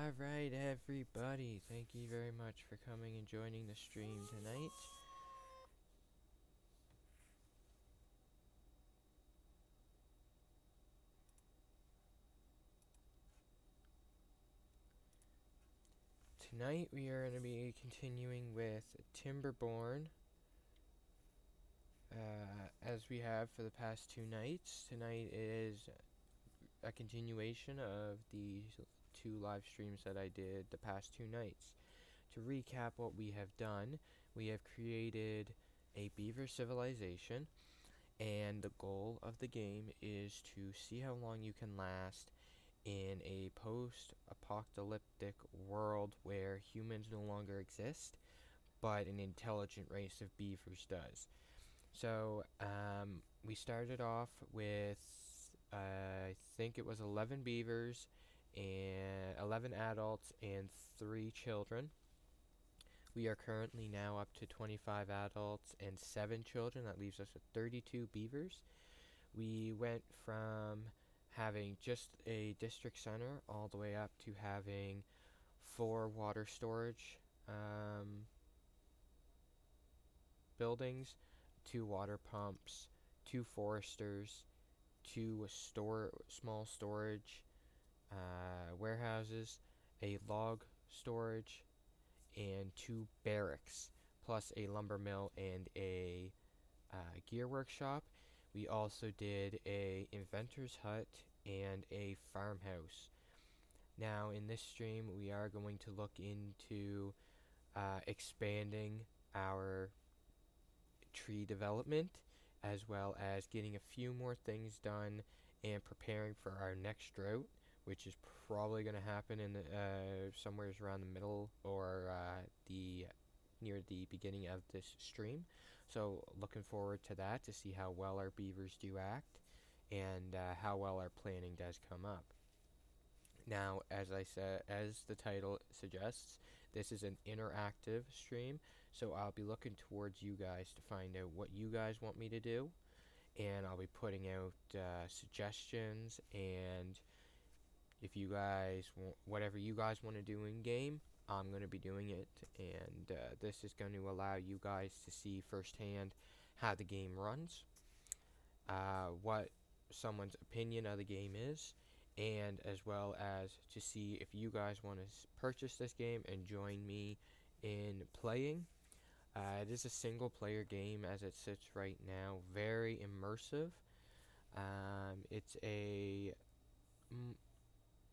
Alright, everybody, thank you very much for coming and joining the stream tonight. Tonight we are going to be continuing with Timberborn, as we have for the past two nights. Tonight is a continuation of the two live streams that I did the past two nights. To recap what we have done, we have created a beaver civilization, and the goal of the game is to see how long you can last in a post-apocalyptic world where humans no longer exist, but an intelligent race of beavers does. So, we started off with, I think it was 11 beavers, and 11 adults, and 3 children. We are currently now up to 25 adults and 7 children. That leaves us with 32 beavers. We went from having just a district center all the way up to having 4 water storage buildings, 2 water pumps, 2 foresters, 2 small storage warehouses, a log storage, and 2 barracks, plus a lumber mill and a gear workshop. We also did a inventor's hut and a farmhouse. Now in this stream we are going to look into expanding our tree development, as well as getting a few more things done and preparing for our next drought, which is probably going to happen in the, somewhere around the middle or the near the beginning of this stream. So looking forward to that, to see how well our beavers do act and how well our planning does come up. Now, as I said, as the title suggests, this is an interactive stream, so I'll be looking towards you guys to find out what you guys want me to do, and I'll be putting out suggestions, and if you guys want, whatever you guys want to do in game, I'm going to be doing it, and this is going to allow you guys to see firsthand how the game runs, what someone's opinion of the game is, and as well as to see if you guys want to purchase this game and join me in playing. It is a single player game as it sits right now, very immersive. It's a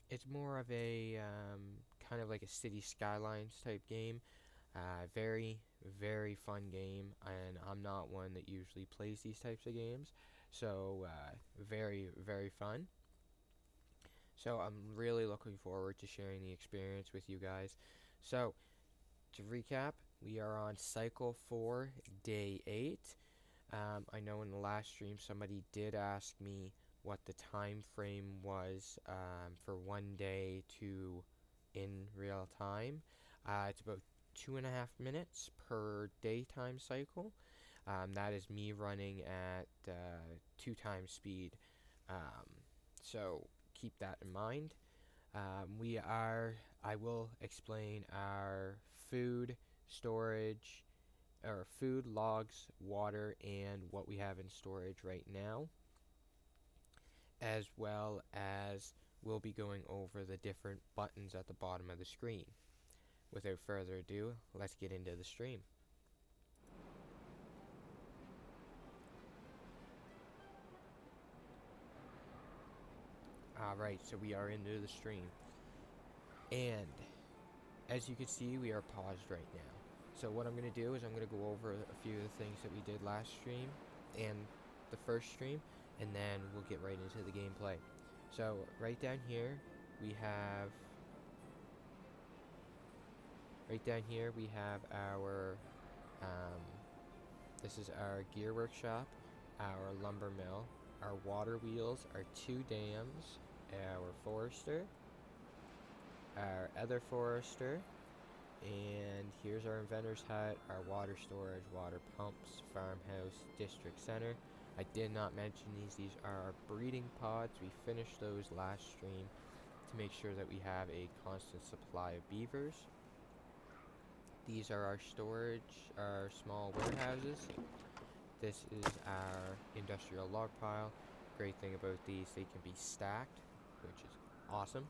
it's more of a kind of like a city skylines type game. Very, very fun game, and I'm not one that usually plays these types of games, so very, very fun. So I'm really looking forward to sharing the experience with you guys. So to recap, we are on cycle 4, day 8. I know in the last stream somebody did ask me what the time frame was for one day to in real time. It's about 2.5 minutes per daytime cycle. That is me running at 2 times speed. So keep that in mind. I will explain our food storage, or food, logs, water, and what we have in storage right now, as well as we'll be going over the different buttons at the bottom of the screen. Without further ado, let's get into the stream. Alright, so we are into the stream. And as you can see, we are paused right now. So what I'm going to do is I'm going to go over a few of the things that we did last stream and the first stream, and then we'll get right into the gameplay. So right down here we have our this is our gear workshop, our lumber mill, our water wheels, our 2 dams, our forester, our other forester, and here's our inventor's hut, our water storage, water pumps, farmhouse, district center. I did not mention these are our breeding pods. We finished those last stream, to make sure that we have a constant supply of beavers. These are our storage, our small warehouses. This is our industrial log pile. Great thing about these, they can be stacked, which is awesome.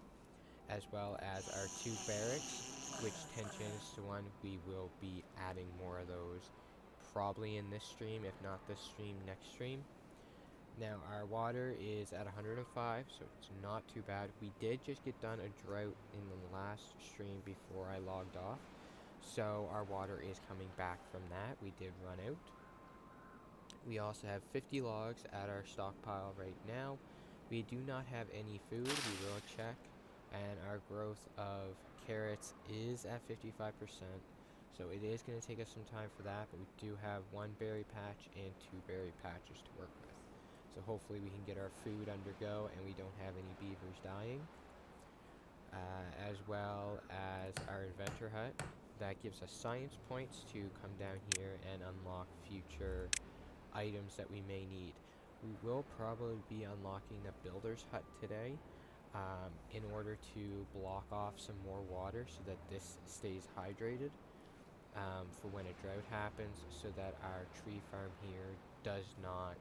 As well as our 2 barracks, which 10 chances to 1, we will be adding more of those probably in this stream, if not this stream, next stream. Now our water is at 105, so it's not too bad. We did just get done a drought in the last stream before I logged off, so our water is coming back from that. We did run out. We also have 50 logs at our stockpile right now. We do not have any food, we will check, and our growth of carrots is at 55%, so it is going to take us some time for that, but we do have 1 berry patch and 2 berry patches to work with. So hopefully we can get our food undergo and we don't have any beavers dying. As well as our inventor hut. That gives us science points to come down here and unlock future items that we may need. We will probably be unlocking the builder's hut today in order to block off some more water so that this stays hydrated for when a drought happens, so that our tree farm here does not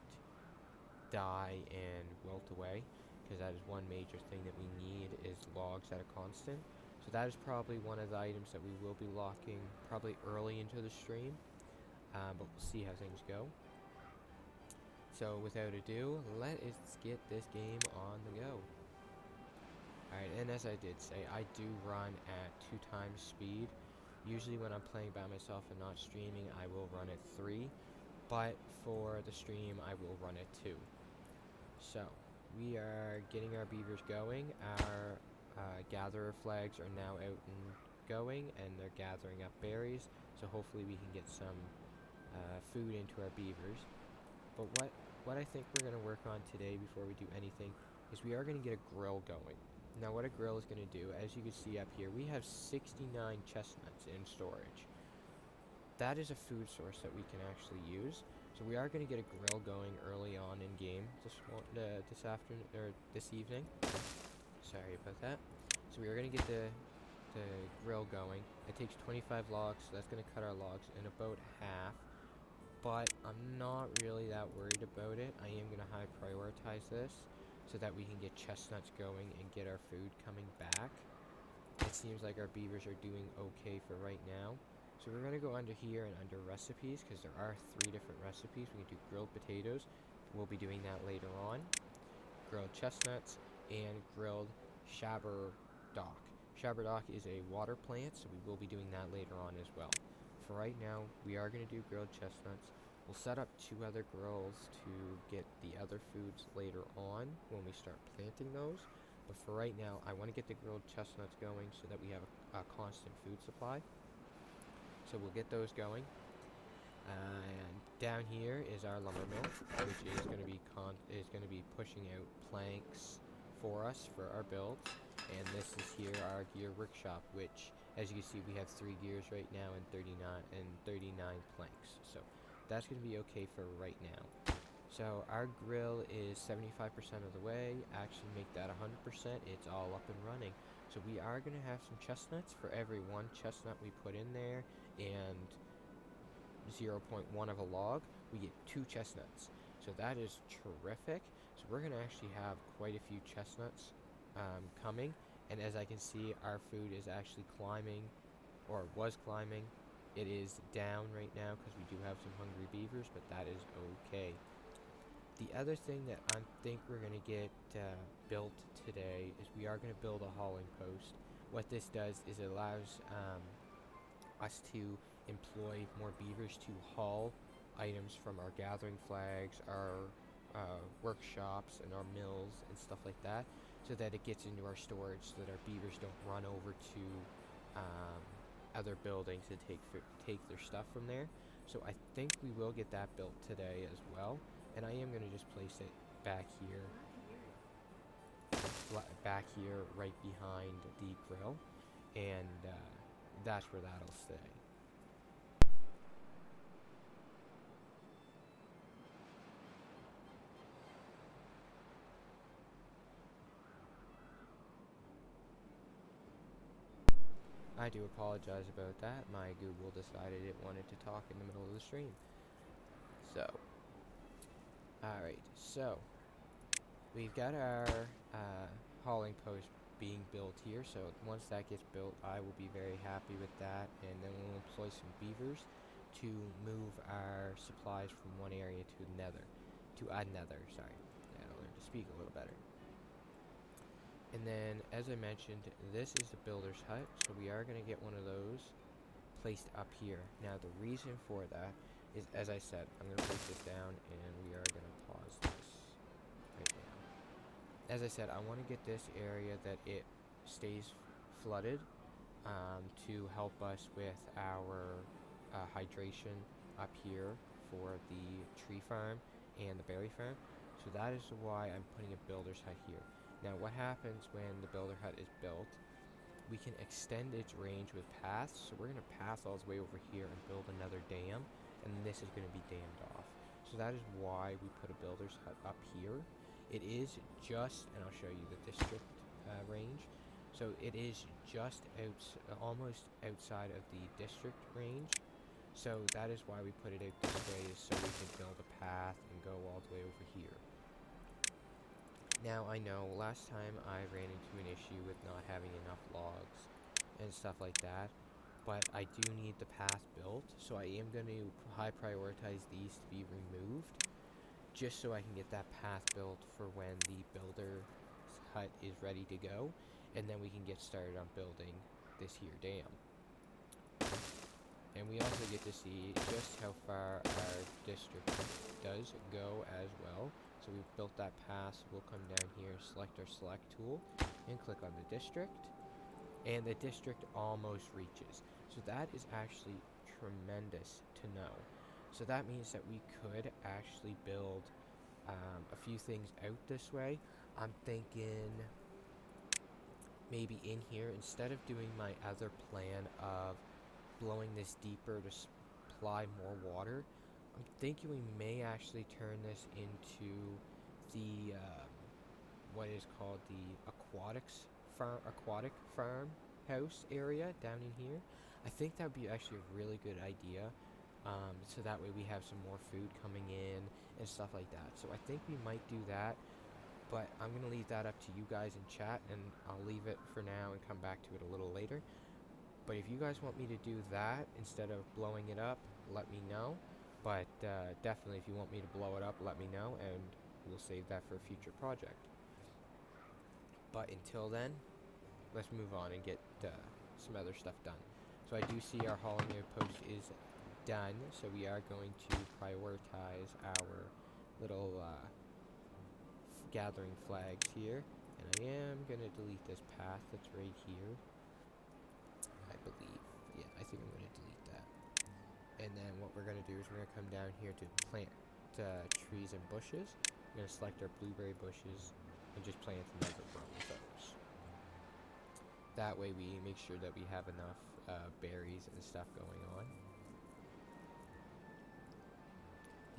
die and wilt away, because that is one major thing that we need is logs at a constant. So that is probably one of the items that we will be locking probably early into the stream, but we'll see how things go. So without ado, let us get this game on the go. Alright, and as I did say, I do run at 2 times speed. Usually when I'm playing by myself and not streaming, I will run at 3, but for the stream, I will run at 2. So, we are getting our beavers going. Our gatherer flags are now out and going, and they're gathering up berries, so hopefully we can get some food into our beavers. But what I think we're going to work on today before we do anything is we are going to get a grill going. Now what a grill is going to do, as you can see up here, we have 69 chestnuts in storage. That is a food source that we can actually use. So we are going to get a grill going early on in game this afternoon or this evening. Sorry about that. So we are going to get the grill going. It takes 25 logs, so that's going to cut our logs in about half. But I'm not really that worried about it. I am going to high prioritize this so that we can get chestnuts going and get our food coming back. It seems like our beavers are doing okay for right now. So we're going to go under here and under recipes, because there are 3 different recipes. We can do grilled potatoes. We'll be doing that later on. Grilled chestnuts and grilled shabberdock. Shabberdock is a water plant, so we will be doing that later on as well. For right now, we are going to do grilled chestnuts. We'll set up 2 other grills to get the other foods later on when we start planting those. But for right now, I want to get the grilled chestnuts going so that we have a constant food supply. So we'll get those going. And down here is our lumber mill, which is going to be pushing out planks for us for our builds. And this is here our gear workshop, which, as you can see, we have 3 gears right now and 39 planks. So that's going to be okay for right now. So our grill is 75% of the way. Actually, make that 100%. It's all up and running. So we are going to have some chestnuts. For every 1 chestnut we put in there and 0.1 of a log, we get 2 chestnuts. So that is terrific. So we're going to actually have quite a few chestnuts coming. And as I can see, our food is actually climbing, or was climbing. It is down right now because we do have some hungry beavers, but that is okay. The other thing that I think we're going to get built today is we are going to build a hauling post. What this does is it allows us to employ more beavers to haul items from our gathering flags, our workshops, and our mills and stuff like that, so that it gets into our storage so that our beavers don't run over to other buildings and take their stuff from there. So I think we will get that built today as well. And I am going to just place it back here right behind the grill, and that's where that'll stay. I do apologize about that. My Google decided it wanted to talk in the middle of the stream. So, alright, so we've got our hauling post being built here. So once that gets built, I will be very happy with that, and then we'll employ some beavers to move our supplies from one area to another. Sorry. I gotta learn to speak a little better. And then, as I mentioned, this is the builder's hut, so we are going to get one of those placed up here. Now, the reason for that is, as I said, I'm going to place this down, and we are going to pause this right now. As I said, I want to get this area that it stays flooded to help us with our hydration up here for the tree farm and the berry farm. So that is why I'm putting a builder's hut here. Now, what happens when the builder hut is built, we can extend its range with paths. So we're going to path all the way over here and build another dam, and this is going to be dammed off. So that is why we put a builder's hut up here. It is just, and I'll show you the district range. So it is just almost outside of the district range. So that is why we put it out this way, is so we can build a path and go all the way over here. Now, I know last time I ran into an issue with not having enough logs and stuff like that, but I do need the path built, so I am going to high prioritize these to be removed, just so I can get that path built for when the builder's hut is ready to go, and then we can get started on building this here dam. And we also get to see just how far our district does go as well. So we've built that path, so we'll come down here, select our select tool, and click on the district. And the district almost reaches. So that is actually tremendous to know. So that means that we could actually build a few things out this way. I'm thinking maybe in here, instead of doing my other plan of blowing this deeper to supply more water, I'm thinking we may actually turn this into the what is called the aquatic farmhouse area down in here. I think that would be actually a really good idea. So that way we have some more food coming in and stuff like that. So I think we might do that, but I'm gonna leave that up to you guys in chat, and I'll leave it for now and come back to it a little later. But if you guys want me to do that instead of blowing it up, let me know. But definitely, if you want me to blow it up, let me know, and we'll save that for a future project. But until then, let's move on and get some other stuff done. So I do see our hauling outpost is done, so we are going to prioritize our little gathering flags here. And I am going to delete this path that's right here. I believe. Yeah, I think I'm going to delete that. And then what we're going to do is we're going to come down here to plant trees and bushes. We're going to select our blueberry bushes and just plant another row of those. That way we make sure that we have enough berries and stuff going on.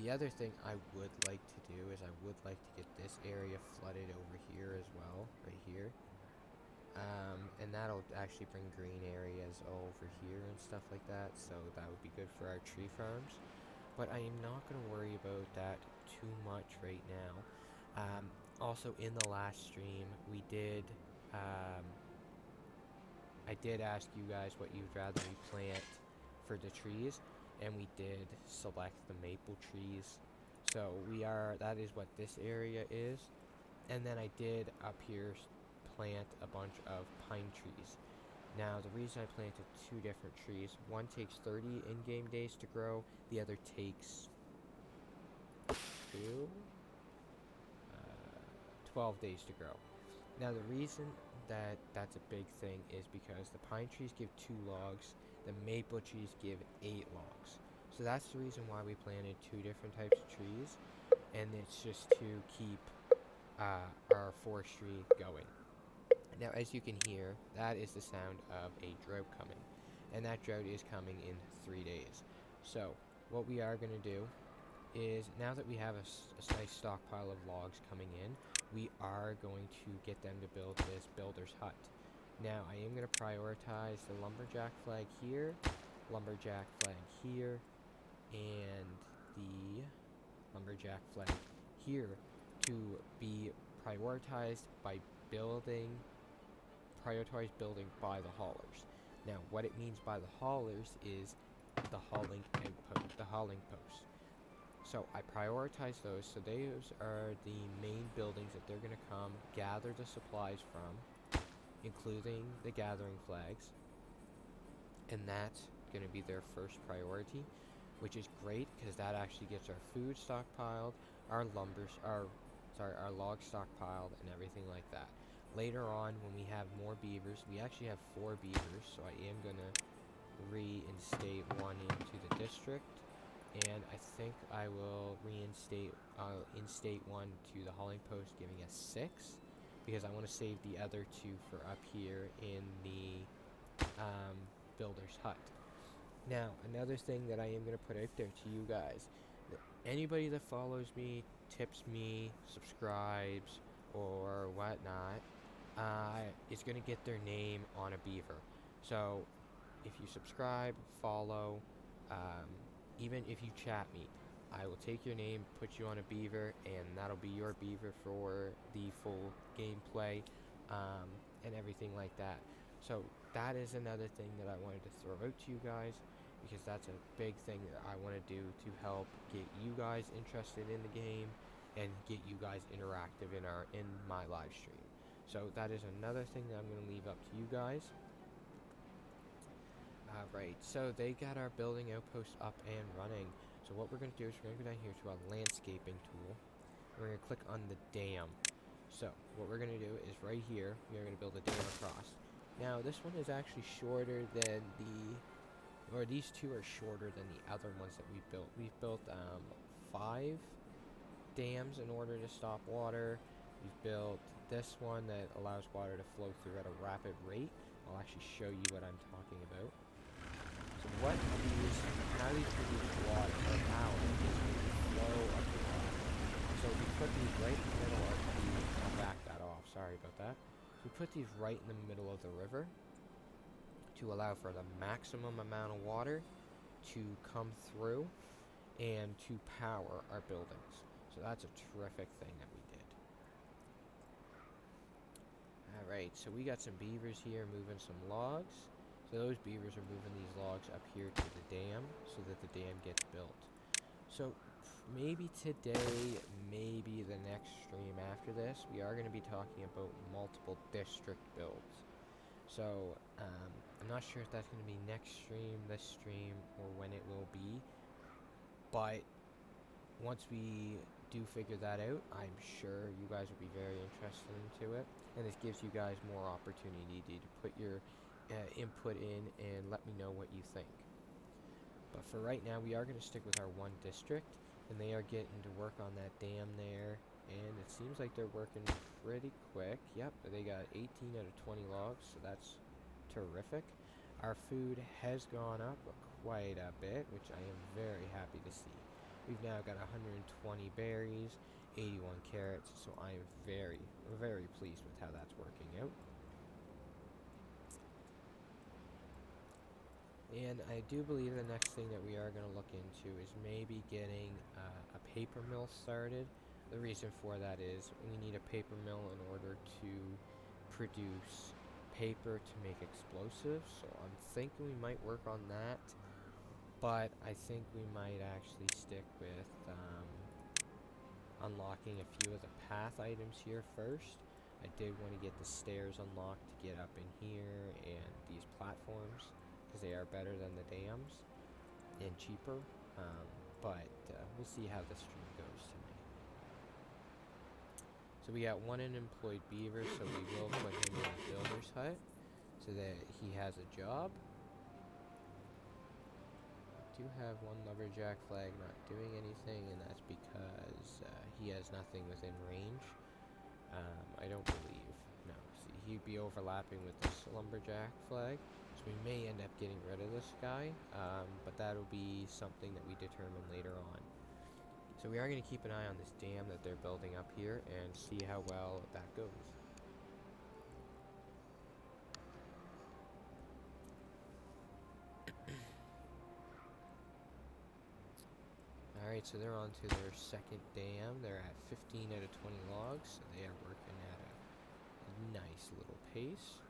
The other thing I would like to do is I would like to get this area flooded over here as well, right here. And that'll actually bring green areas over here and stuff like that, so that would be good for our tree farms. But I am not going to worry about that too much right now. Also, in the last stream, we did, I did ask you guys what you'd rather we plant for the trees, and we did select the maple trees. So that is what this area is. And then I did up here plant a bunch of pine trees. Now, the reason I planted two different trees, one takes 30 in-game days to grow, the other takes 12 days to grow. Now, the reason that that's a big thing is because the pine trees give 2 logs, the maple trees give 8 logs. So that's the reason why we planted 2 different types of trees, and it's just to keep our forestry going. Now, as you can hear, that is the sound of a drought coming, and that drought is coming in 3 days. So what we are going to do is, now that we have a nice stockpile of logs coming in, we are going to get them to build this builder's hut. Now, I am going to prioritize the lumberjack flag here, lumberjack flag here, and the lumberjack flag here to be prioritized by building, prioritized building by the haulers. Now, what it means by the haulers is the hauling outpost, the hauling post. So I prioritize those, so those are the main buildings that they're going to come gather the supplies from, including the gathering flags, and that's going to be their first priority, which is great because that actually gets our food stockpiled, our our log stockpiled, and everything like that. Later on, when we have more beavers, we actually have 4 beavers, so I am going to reinstate one into the district, and I think I will instate one to the hauling post, giving us 6, because I want to save the other 2 for up here in the builder's hut. Now, another thing that I am going to put out there to you guys, anybody that follows me, tips me, subscribes, or whatnot, is going to get their name on a beaver. So, if you subscribe, follow, even if you chat me, I will take your name, put you on a beaver, and that'll be your beaver for the full gameplay, and everything like that. So that is another thing that I wanted to throw out to you guys, because that's a big thing that I want to do to help get you guys interested in the game and get you guys interactive in my live stream. So that is another thing that I'm going to leave up to you guys. Right, so they got our building outpost up and running. So what we're going to do is we're going to go down here to our landscaping tool. And we're going to click on the dam. So what we're going to do is right here, we're going to build a dam across. Now this one is actually shorter than these 2 are shorter than the other ones that we've built. We've built 5 dams in order to stop water. We've built this one that allows water to flow through at a rapid rate. I'll actually show you what I'm talking about. So how these produce water or power is when you flow up the water. So we put these right in the middle of I'll back that off, sorry about that. We put these right in the middle of the river to allow for the maximum amount of water to come through and to power our buildings. So that's a terrific thing that we did. Alright, so we got some beavers here moving some logs. So those beavers are moving these logs up here to the dam so that the dam gets built. So maybe today, maybe the next stream after this, we are going to be talking about multiple district builds. So I'm not sure if that's going to be next stream, this stream, or when it will be. But once we do figure that out, I'm sure you guys will be very interested into it. And this gives you guys more opportunity to put your input in and let me know what you think. But for right now, we are going to stick with our 1 district, and they are getting to work on that dam there, and it seems like they're working pretty quick. Yep, they got 18 out of 20 logs, so that's terrific. Our food has gone up quite a bit, which I am very happy to see. We've now got 120 berries, 81 carrots, so I am very, very pleased with how that's working out. And I do believe the next thing that we are going to look into is maybe getting a paper mill started. The reason for that is we need a paper mill in order to produce paper to make explosives. So I'm thinking we might work on that, but I think we might actually stick with unlocking a few of the path items here first. I did want to get the stairs unlocked to get up in here and these platforms, because they are better than the dams and cheaper, but we'll see how the stream goes tonight. So we got 1 unemployed beaver, so we will put him in the builder's hut so that he has a job. We do have 1 lumberjack flag not doing anything, and that's because he has nothing within range. I don't believe. No, see, he'd be overlapping with this lumberjack flag. We may end up getting rid of this guy, but that'll be something that we determine later on. So we are going to keep an eye on this dam that they're building up here and see how well that goes. Alright, so they're on to their second dam. They're at 15 out of 20 logs, so they are working at a nice little pace.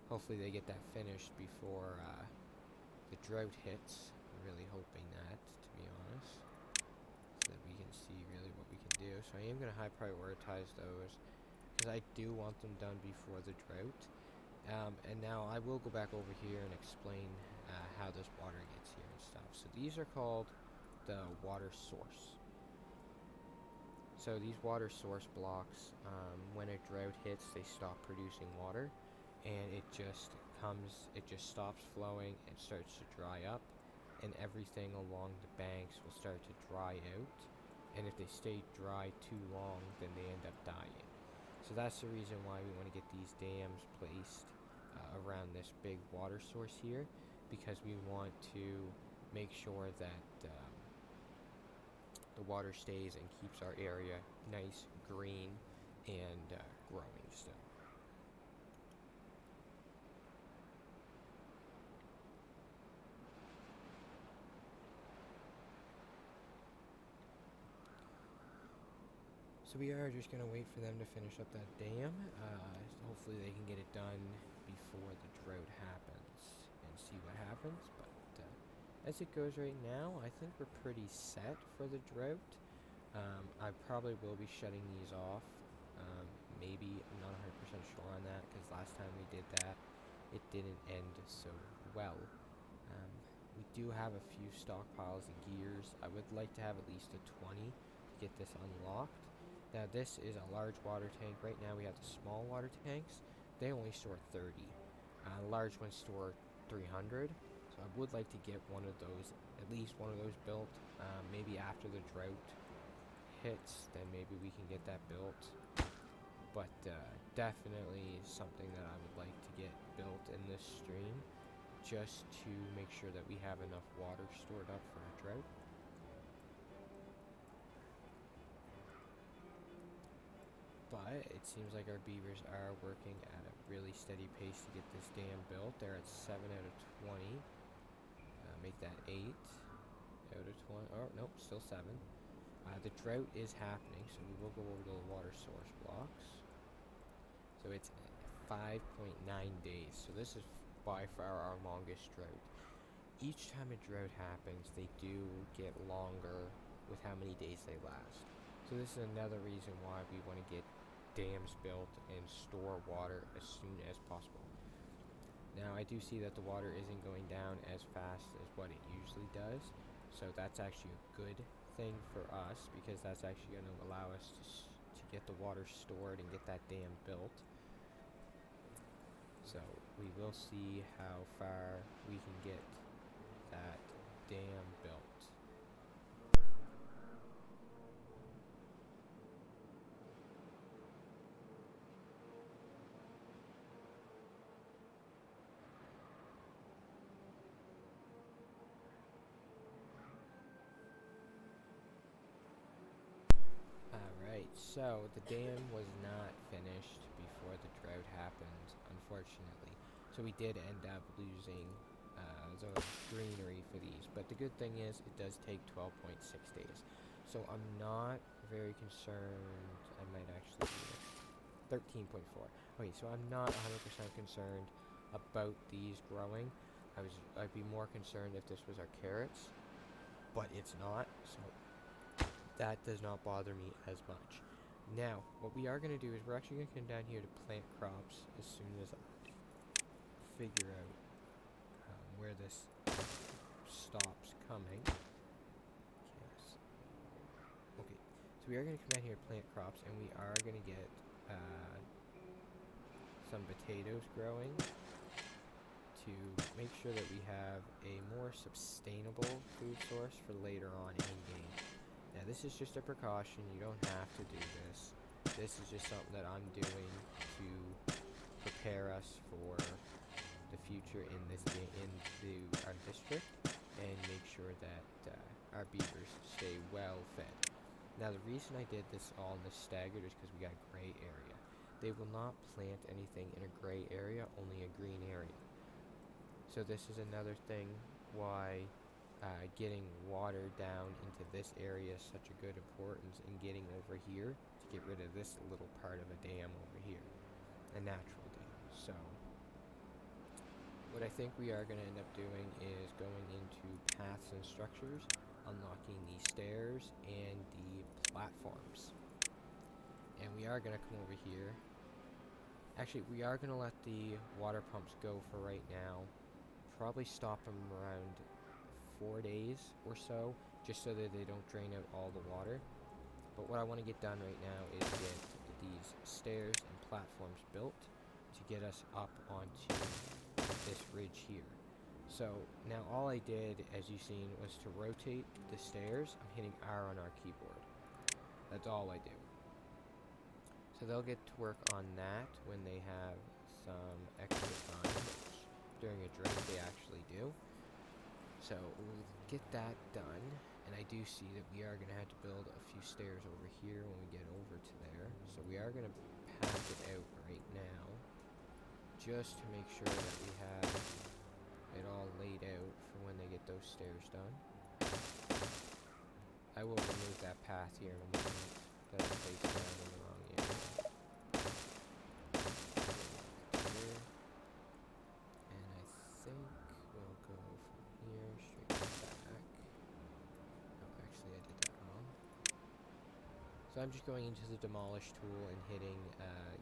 Hopefully they get that finished before the drought hits. I'm really hoping that, to be honest, so that we can see really what we can do. So I am going to high prioritize those, because I do want them done before the drought. And now I will go back over here and explain how this water gets here and stuff. So these are called the water source. So these water source blocks, when a drought hits, they stop producing water, and it just stops flowing and starts to dry up, and everything along the banks will start to dry out, and if they stay dry too long, then they end up dying. So that's the reason why we want to get these dams placed around this big water source here, because we want to make sure that the water stays and keeps our area nice, green, and growing still. So we are just going to wait for them to finish up that dam. Hopefully they can get it done before the drought happens and see what happens. But as it goes right now, I think we're pretty set for the drought. I probably will be shutting these off. Maybe, I'm not 100% sure on that, because last time we did that, it didn't end so well. We do have a few stockpiles of gears. I would like to have at least a 20 to get this unlocked. Now this is a large water tank. Right now we have the small water tanks. They only store 30. Large ones store 300. So I would like to get one of those, at least one of those built. Maybe after the drought hits, then maybe we can get that built. But definitely something that I would like to get built in this stream, just to make sure that we have enough water stored up for a drought. But it seems like our beavers are working at a really steady pace to get this dam built. They're at 7 out of 20. Make that 8 out of 20. Oh, nope, still 7. The drought is happening, so we will go over to the water source blocks. So it's 5.9 days. So this is by far our longest drought. Each time a drought happens, they do get longer with how many days they last. So this is another reason why we want to get dams built and store water as soon as possible. Now I do see that the water isn't going down as fast as what it usually does, so that's actually a good thing for us, because that's actually going to allow us to get the water stored and get that dam built. So we will see how far we can get that dam built. Alright, so the dam was not finished before the drought happened, unfortunately. So we did end up losing the greenery for these. But the good thing is, it does take 12.6 days. So I'm not very concerned. I might actually do it. 13.4. Okay, so I'm not 100% concerned about these growing. I'd be more concerned if this was our carrots, but it's not. So that does not bother me as much. Now, what we are going to do is we're actually going to come down here to plant crops as soon as I figure out where this stops coming. Yes. Okay, so we are going to come down here to plant crops, and we are going to get some potatoes growing to make sure that we have a more sustainable food source for later on in game. Now this is just a precaution, you don't have to do this. This is just something that I'm doing to prepare us for the future in our district, and make sure that our beavers stay well fed. Now the reason I did this all in this staggered is because we got a gray area. They will not plant anything in a gray area, only a green area. So this is another thing why getting water down into this area is such a good importance in getting over here to get rid of this little part of a dam over here, a natural dam. So what I think we are going to end up doing is going into paths and structures, unlocking the stairs and the platforms. And we are going to come over here. Actually, we are going to let the water pumps go for right now. Probably stop them around 4 days or so, just so that they don't drain out all the water. But what I want to get done right now is get these stairs and platforms built to get us up onto this ridge here. So now all I did, as you've seen, was to rotate the stairs. I'm hitting R on our keyboard. That's all I do. So they'll get to work on that when they have some extra time, which during a drink they actually do. So we'll get that done, and I do see that we are going to have to build a few stairs over here when we get over to there. So we are going to path it out right now, just to make sure that we have it all laid out for when they get those stairs done. I will remove that path here in a moment that I placed down in the wrong area. Here. And I think we'll go from here straight back. Oh, actually I did that wrong. So I'm just going into the demolish tool and hitting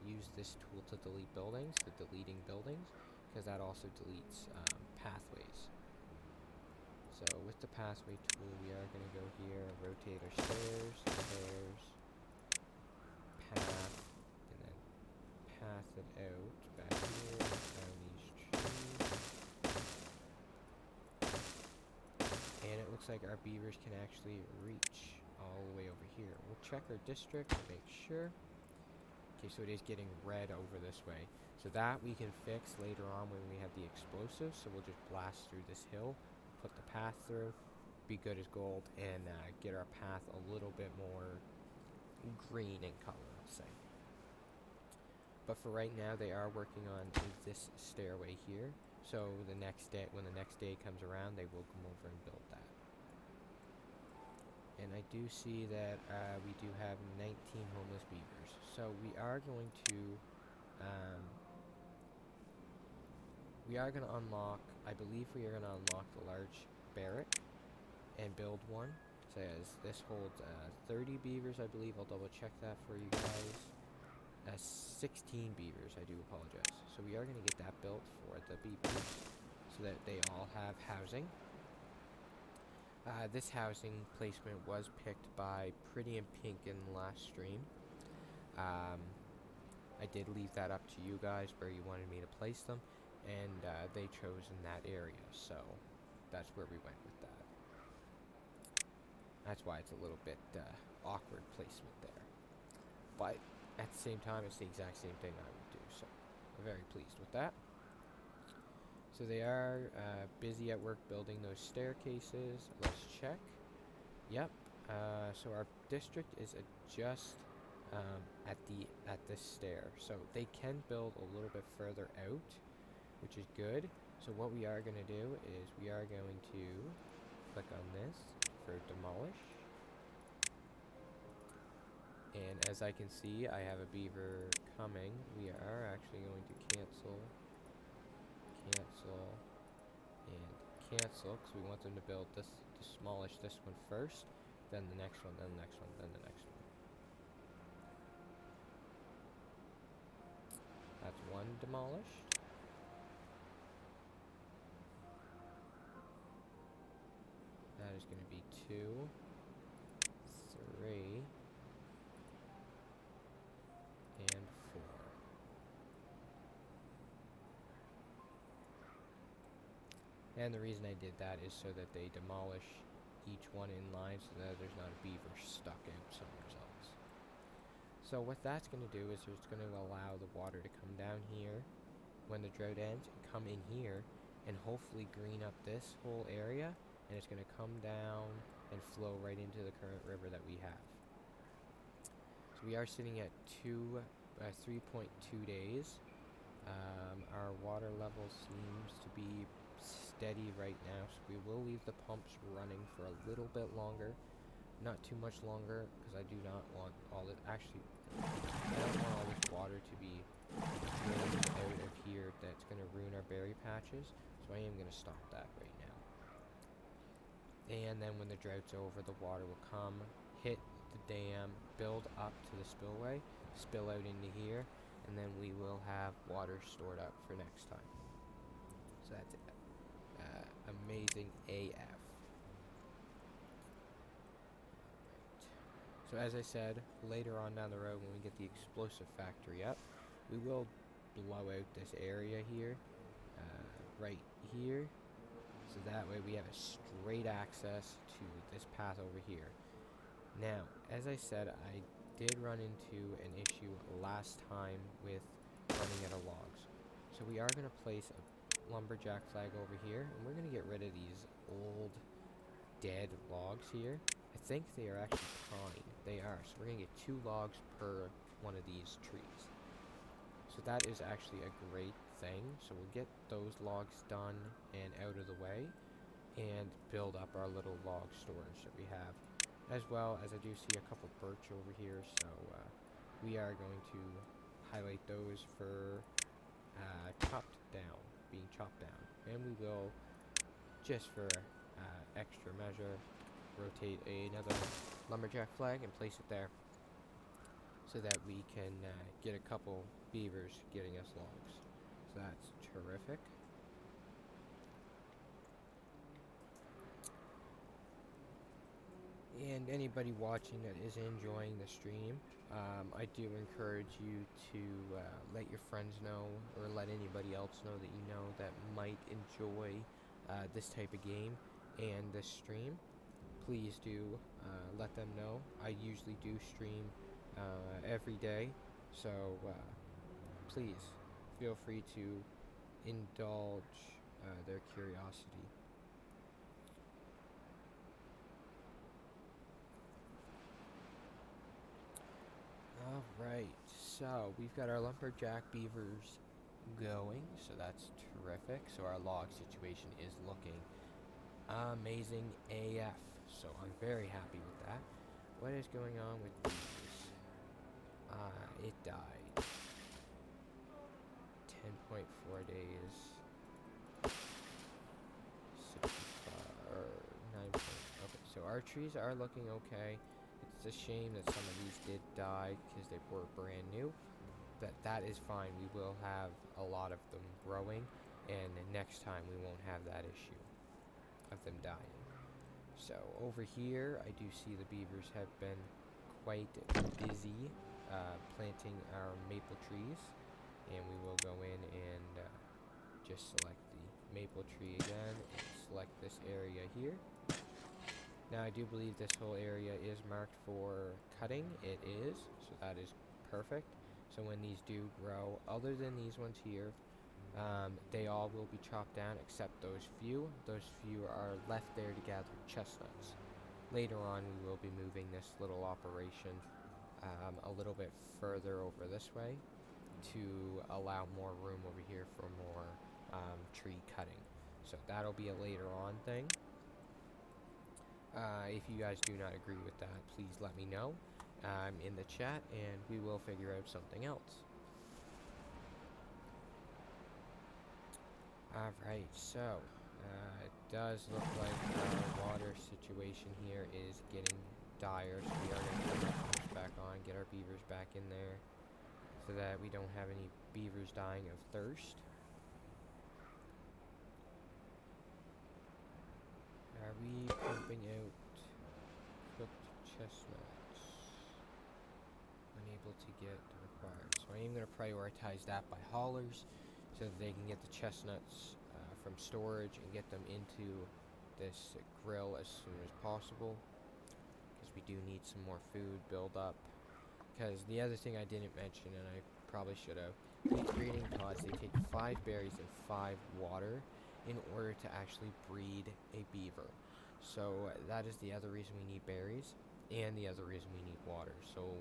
use this tool to delete buildings, the deleting buildings, because that also deletes pathways. So with the pathway tool, we are going to go here, rotate our stairs, path, and then path it out back here, down these trees. And it looks like our beavers can actually reach all the way over here. We'll check our district to make sure. Okay, so it is getting red over this way. So that we can fix later on when we have the explosives. So we'll just blast through this hill, put the path through, be good as gold, and get our path a little bit more green in color, I'll say. But for right now, they are working on this stairway here. So the next day, when the next day comes around, they will come over and build that. And I do see that we do have 19 homeless beavers. So we are going to unlock, I believe we are going to unlock the large barrack and build one. Says this holds 30 beavers, I believe. I'll double check that for you guys. 16 beavers, I do apologize. So we are going to get that built for the beavers so that they all have housing. This housing placement was picked by Pretty and Pink in the last stream. I did leave that up to you guys where you wanted me to place them, and they chose in that area, so that's where we went with that. That's why it's a little bit awkward placement there. But at the same time, it's the exact same thing I would do, so I'm very pleased with that. So they are busy at work building those staircases. Let's check. Yep. So our district is just at this stair. So they can build a little bit further out, which is good. So what we are going to do is we are going to click on this for demolish. And as I can see, I have a beaver coming. We are actually going to cancel, and cancel, because we want them to build this, to demolish this one first, then the next one, then the next one, then the next one. That's one demolished. That is going to be 2, 3, and 4. And the reason I did that is so that they demolish each one in line so that there's not a beaver stuck out somewhere else. So what that's going to do is it's going to allow the water to come down here when the drought ends and come in here and hopefully green up this whole area, and it's going to come down and flow right into the current river that we have. So we are sitting at 3.2 days. Our water level seems to be steady right now, so we will leave the pumps running for a little bit longer. Not too much longer, because I do not want all this, actually, I don't want all this water to be drained out of here that's going to ruin our berry patches, so I am going to stop that right now. And then when the drought's over, the water will come, hit the dam, build up to the spillway, spill out into here, and then we will have water stored up for next time. So that's amazing AF. So as I said, later on down the road when we get the explosive factory up, we will blow out this area here, right here, so that way we have a straight access to this path over here. Now, as I said, I did run into an issue last time with running out of logs. So we are going to place a lumberjack flag over here, and we're going to get rid of these old dead logs here. I think they are actually pine. They are. So we're going to get 2 logs per one of these trees. So that is actually a great thing. So we'll get those logs done and out of the way and build up our little log storage that we have. As well as I do see a couple birch over here, so we are going to highlight those for being chopped down. And we will, just for extra measure, rotate another lumberjack flag and place it there so that we can get a couple beavers getting us logs. So that's terrific. And anybody watching that is enjoying the stream, I do encourage you to let your friends know, or let anybody else know that you know that might enjoy this type of game and this stream. Please do let them know. I usually do stream every day, so please feel free to indulge their curiosity. Alright, so we've got our lumberjack beavers going, so that's terrific. So our log situation is looking amazing AF, so I'm very happy with that. What is going on with these? It died. 10.4 days. 65, or 9. Okay, so our trees are looking okay. It's a shame that some of these did die because they were brand new. But that is fine. We will have a lot of them growing, and next time we won't have that issue of them dying. So over here, I do see the beavers have been quite busy planting our maple trees, and we will go in and just select the maple tree again and select this area here. Now I do believe this whole area is marked for cutting. It is, so that is perfect. So when these do grow, other than these ones here, they all will be chopped down except those few. Those few are left there to gather chestnuts. Later on we will be moving this little operation a little bit further over this way to allow more room over here for more tree cutting. So that'll be a later on thing. If you guys do not agree with that, please let me know in the chat, and we will figure out something else. Alright, so it does look like our water situation here is getting dire, so we are going to put the pumps back on, get our beavers back in there, so that we don't have any beavers dying of thirst. Are we pumping out cooked chestnuts? Unable to get the required. So I am going to prioritize that by haulers so that they can get the chestnuts from storage and get them into this grill as soon as possible, because we do need some more food build up. Because the other thing I didn't mention, and I probably should have, these breeding pods, they take 5 berries and 5 water in order to actually breed a beaver. So that is the other reason we need berries, and the other reason we need water, so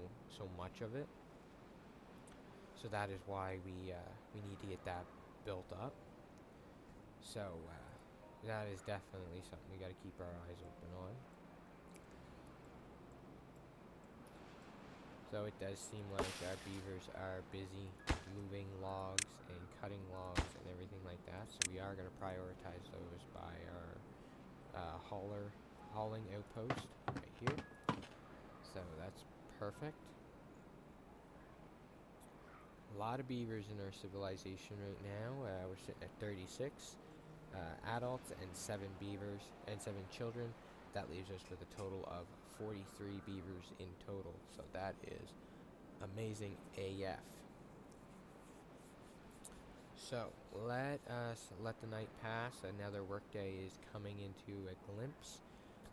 much of it. So that is why we need to get that built up. So that is definitely something we got to keep our eyes open on. So it does seem like our beavers are busy moving logs and cutting logs and everything like that. So we are going to prioritize those by our hauling outpost right here. So that's perfect. A lot of beavers in our civilization right now. We're sitting at 36 adults and 7 beavers and 7 children. That leaves us with a total of 43 beavers in total. So that is amazing AF. So let the night pass. Another workday is coming into a glimpse.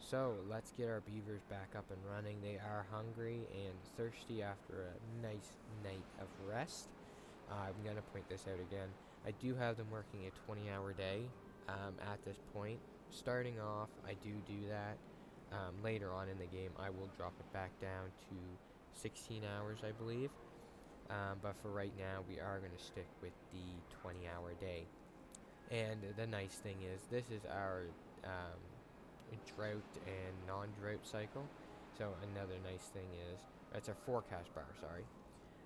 So let's get our beavers back up and running. They are hungry and thirsty after a nice night of rest. I'm going to point this out again. I do have them working a 20-hour day at this point. Starting off, I do that. Later on in the game, I will drop it back down to 16 hours, I believe. But for right now, we are going to stick with the 20-hour day. And the nice thing is, this is our drought and non-drought cycle. So another nice thing is, that's our forecast bar, sorry.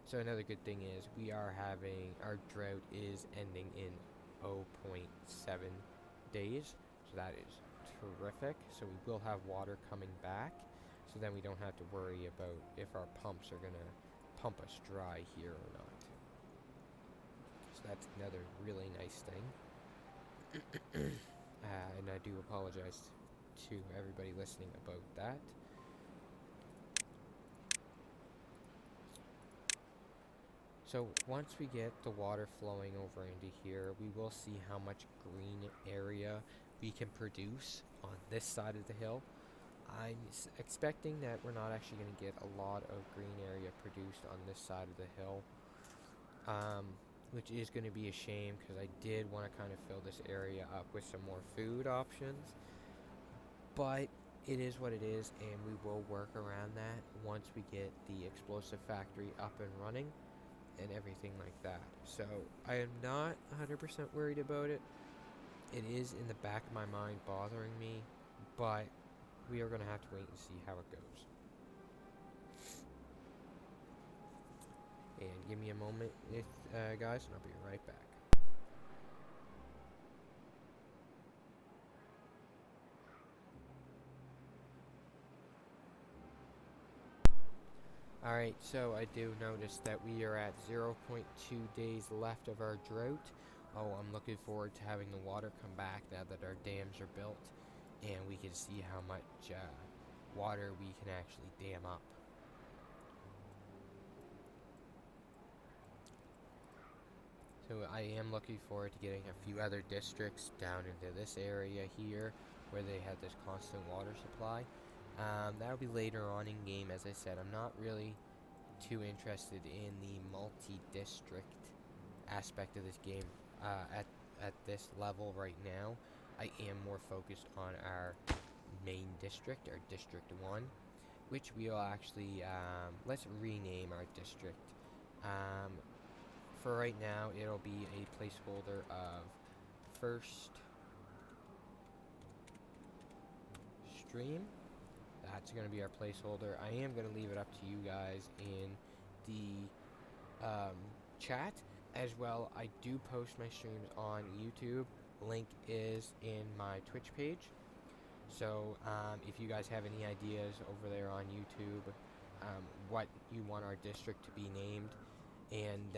So another good thing is, we are having, our drought is ending in 0.7 days. So that is terrific. So we will have water coming back. So then we don't have to worry about if our pumps are going to pump us dry here or not. So that's another really nice thing. And I do apologize to everybody listening about that. So once we get the water flowing over into here, we will see how much green area we can produce on this side of the hill. I'm expecting that we're not actually going to get a lot of green area produced on this side of the hill, which is going to be a shame because I did want to kind of fill this area up with some more food options, but it is what it is, and we will work around that once we get the explosive factory up and running and everything like that. So I am not 100% worried about it. It is in the back of my mind bothering me, but we are going to have to wait and see how it goes. And give me a moment, guys, and I'll be right back. Alright, so I do notice that we are at 0.2 days left of our drought. Oh, I'm looking forward to having the water come back now that our dams are built, and we can see how much water we can actually dam up. So I am looking forward to getting a few other districts down into this area here where they have this constant water supply. That'll be later on in game. As I said, I'm not really too interested in the multi-district aspect of this game at this level right now. I am more focused on our main district, our District 1, which we'll actually, let's rename our district. For right now, it'll be a placeholder of first stream. That's going to be our placeholder. I am going to leave it up to you guys in the chat. As well, I do post my streams on YouTube. Link is in my Twitch page. So if you guys have any ideas over there on YouTube, what you want our district to be named, and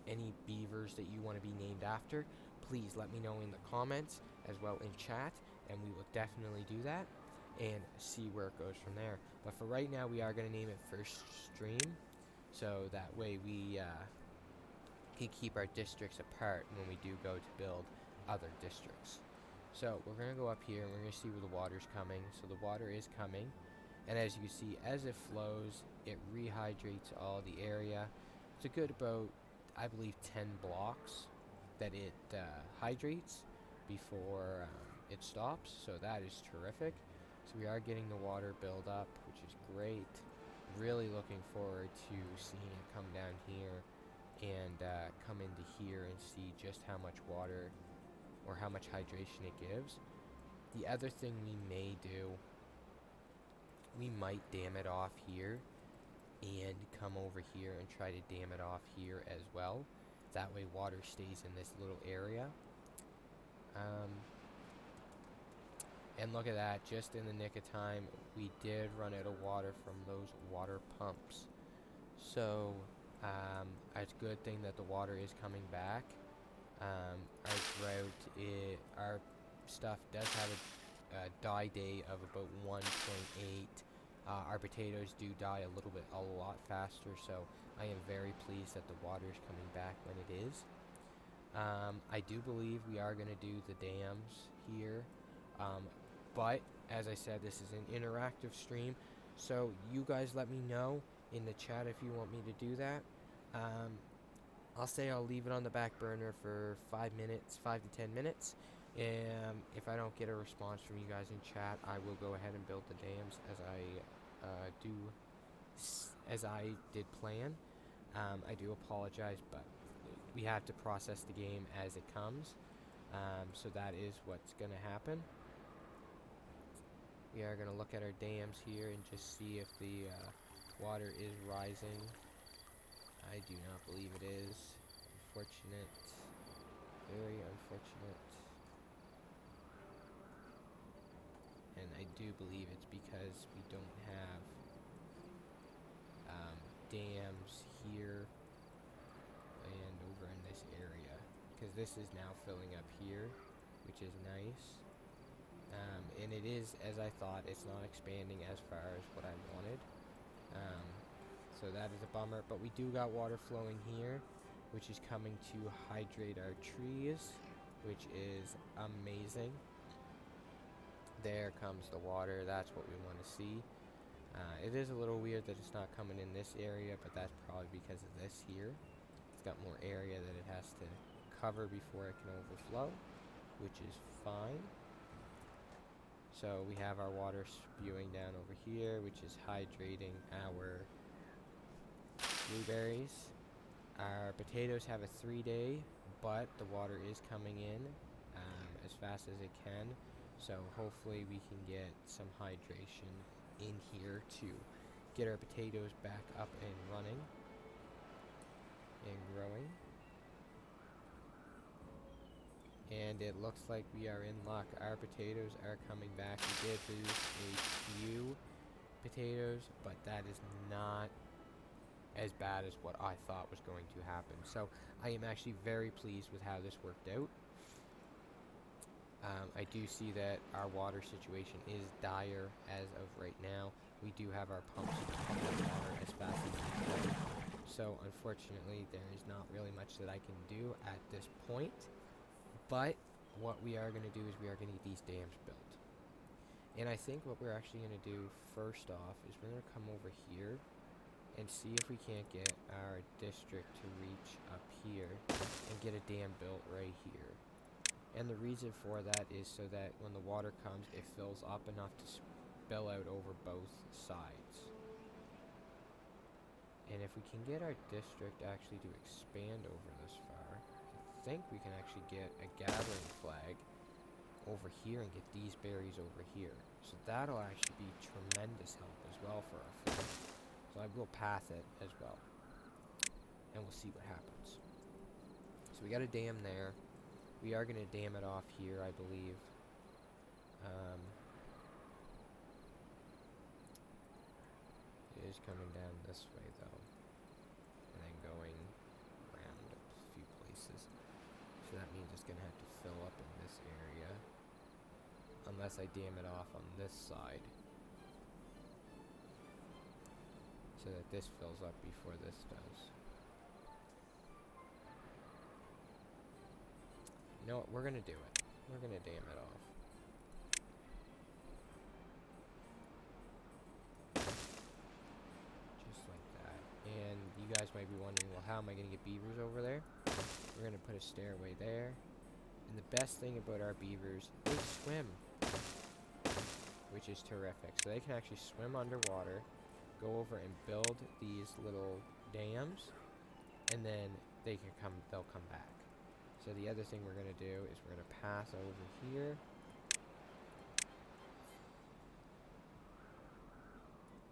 any beavers that you want to be named after, please let me know in the comments as well in chat, and we will definitely do that and see where it goes from there. But for right now, we are going to name it First Stream, so that way we can keep our districts apart when we do go to build other districts. So we're going to go up here and we're going to see where the water's coming. So the water is coming, and as you can see, as it flows, it rehydrates all the area. It's a good about, I believe, 10 blocks that it hydrates before it stops, so that is terrific. So we are getting the water build up, which is great. Really looking forward to seeing it come down here and come into here and see just how much water or how much hydration it gives. The other thing we may do, we might dam it off here and come over here and try to dam it off here as well. That way water stays in this little area. And look at that, just in the nick of time, we did run out of water from those water pumps. So, it's a good thing that the water is coming back. Our drought, our stuff does have a die date of about 1.8. Our potatoes do die a lot faster, so I am very pleased that the water is coming back when it is. I do believe we are going to do the dams here, but as I said, this is an interactive stream, so you guys let me know in the chat if you want me to do that. I'll say I'll leave it on the back burner for 5 to 10 minutes. If I don't get a response from you guys in chat, I will go ahead and build the dams as I did plan. I do apologize, but we have to process the game as it comes. So that is what's going to happen. We are going to look at our dams here and just see if the water is rising. I do not believe it is. Unfortunate. Very unfortunate. And I do believe it's because we don't have dams here and over in this area. Because this is now filling up here, which is nice. And it is, as I thought, it's not expanding as far as what I wanted. So that is a bummer, but we do got water flowing here, which is coming to hydrate our trees, which is amazing. There comes the water. That's what we want to see. It is a little weird that it's not coming in this area, but that's probably because of this here. It's got more area that it has to cover before it can overflow, which is fine. So we have our water spewing down over here, which is hydrating our blueberries. Our potatoes have a 3-day, but the water is coming in as fast as it can. So hopefully we can get some hydration in here to get our potatoes back up and running and growing. And it looks like we are in luck. Our potatoes are coming back. We did lose a few potatoes, but that is not as bad as what I thought was going to happen. So I am actually very pleased with how this worked out. I do see that our water situation is dire as of right now. We do have our pumps pumping water as fast as we can. So unfortunately, there is not really much that I can do at this point. But what we are going to do is we are going to get these dams built. And I think what we're actually going to do first off is we're going to come over here and see if we can't get our district to reach up here and get a dam built right here. And the reason for that is so that when the water comes, it fills up enough to spill out over both sides. And if we can get our district actually to expand over this far, I think we can actually get a gathering flag over here and get these berries over here. So that'll actually be tremendous help as well for our food. So I will path it as well. And we'll see what happens. So we got a dam there. We are going to dam it off here, I believe. It is coming down this way, though. And then going around a few places. So that means it's going to have to fill up in this area. Unless I dam it off on this side. So that this fills up before this does. You know what? We're going to do it. We're going to dam it off. Just like that. And you guys might be wondering, well, how am I going to get beavers over there? We're going to put a stairway there. And the best thing about our beavers, they swim. Which is terrific. So they can actually swim underwater, go over and build these little dams, and then they'll come back. So the other thing we're going to do is we're going to pass over here.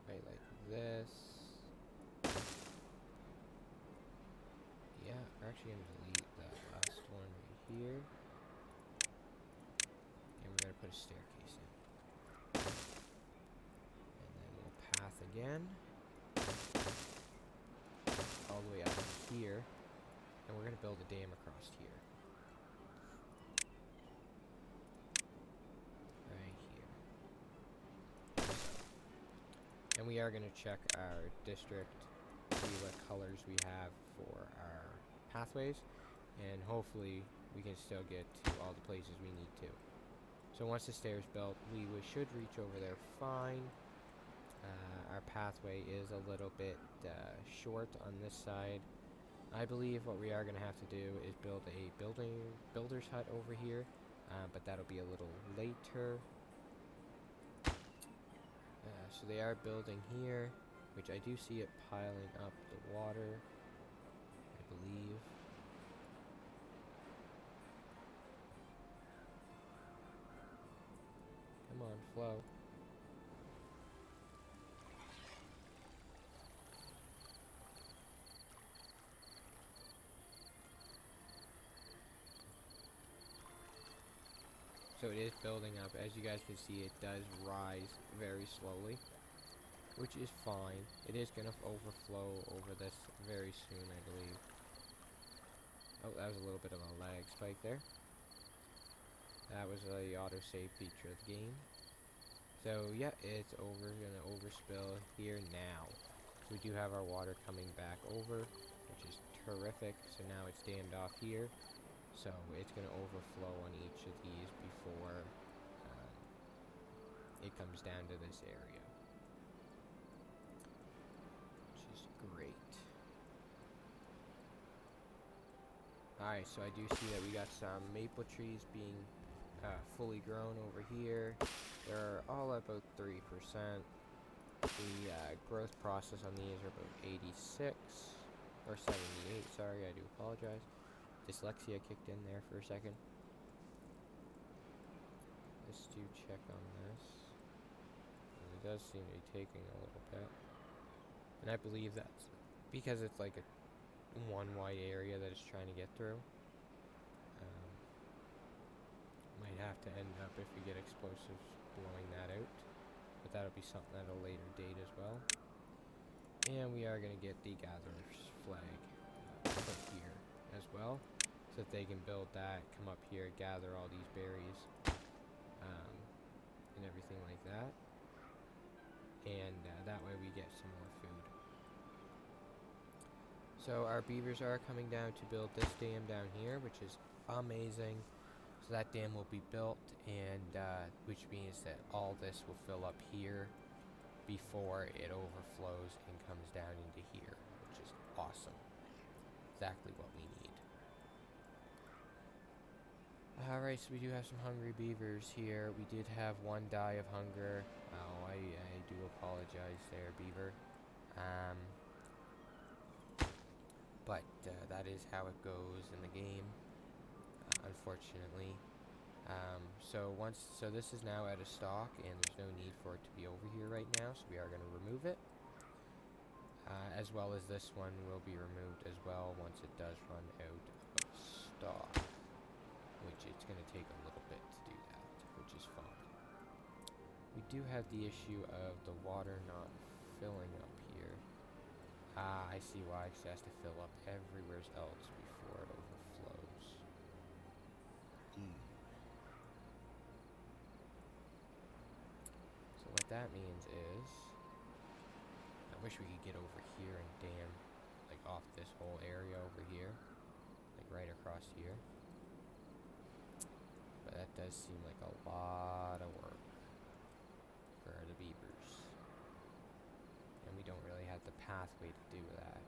Right, like this. Yeah, we're actually going to delete that last one right here. And we're going to put a staircase in. And then we'll path again. All the way up here. And we're going to build a dam across here. Right here. And we are going to check our district, see what colors we have for our pathways, and hopefully we can still get to all the places we need to. So once the stairs built, we should reach over there fine. Our pathway is a little bit short on this side. I believe what we are going to have to do is build a builder's hut over here, but that'll be a little later. So they are building here, which I do see it piling up the water, I believe. Come on, flow. So it is building up. As you guys can see, it does rise very slowly, which is fine. It is going to overflow over this very soon, I believe. Oh, that was a little bit of a lag spike there. That was the autosave feature of the game. So yeah, it's going to overspill here now. So we do have our water coming back over, which is terrific. So now it's dammed off here. So it's going to overflow on each of these before it comes down to this area, which is great. Alright, so I do see that we got some maple trees being fully grown over here. They're all about 3%. The growth process on these are about 86 or 78. Sorry, I do apologize. Dyslexia kicked in there for a second. Let's do check on this. It does seem to be taking a little bit. And I believe that's because it's like a one wide area that it's trying to get through. Might have to end up, if we get explosives, blowing that out. But that'll be something at a later date as well. And we are going to get the gatherer's flag put here as well, so that they can build that, come up here, gather all these berries, and everything like that. And that way we get some more food. So our beavers are coming down to build this dam down here, which is amazing. So that dam will be built, and which means that all this will fill up here before it overflows and comes down into here, which is awesome. Exactly what we need. Alright, so we do have some hungry beavers here. We did have one die of hunger. Oh, I do apologize there, beaver. But that is how it goes in the game, unfortunately. So this is now out of stock, and there's no need for it to be over here right now, so we are going to remove it. As well as this one will be removed as well once it does run out of stock, which it's going to take a little bit to do that, which is fine. We do have the issue of the water not filling up here. I see why, because it has to fill up everywhere else before it overflows. So what that means is, I wish we could get over here and dam, like off this whole area over here, like right across here. But that does seem like a lot of work for the beavers. And we don't really have the pathway to do that,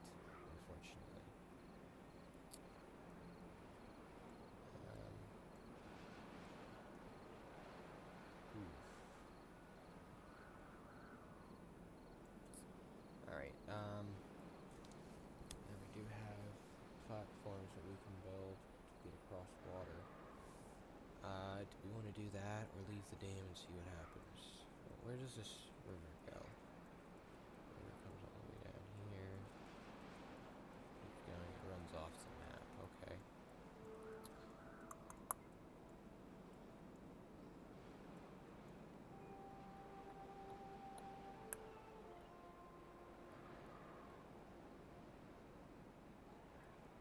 unfortunately. Alright, and we do have platforms that we can build to get across do that or leave the dam and see what happens. Where does this river go? River comes all the way down here. Keeps going, it runs off the map, okay.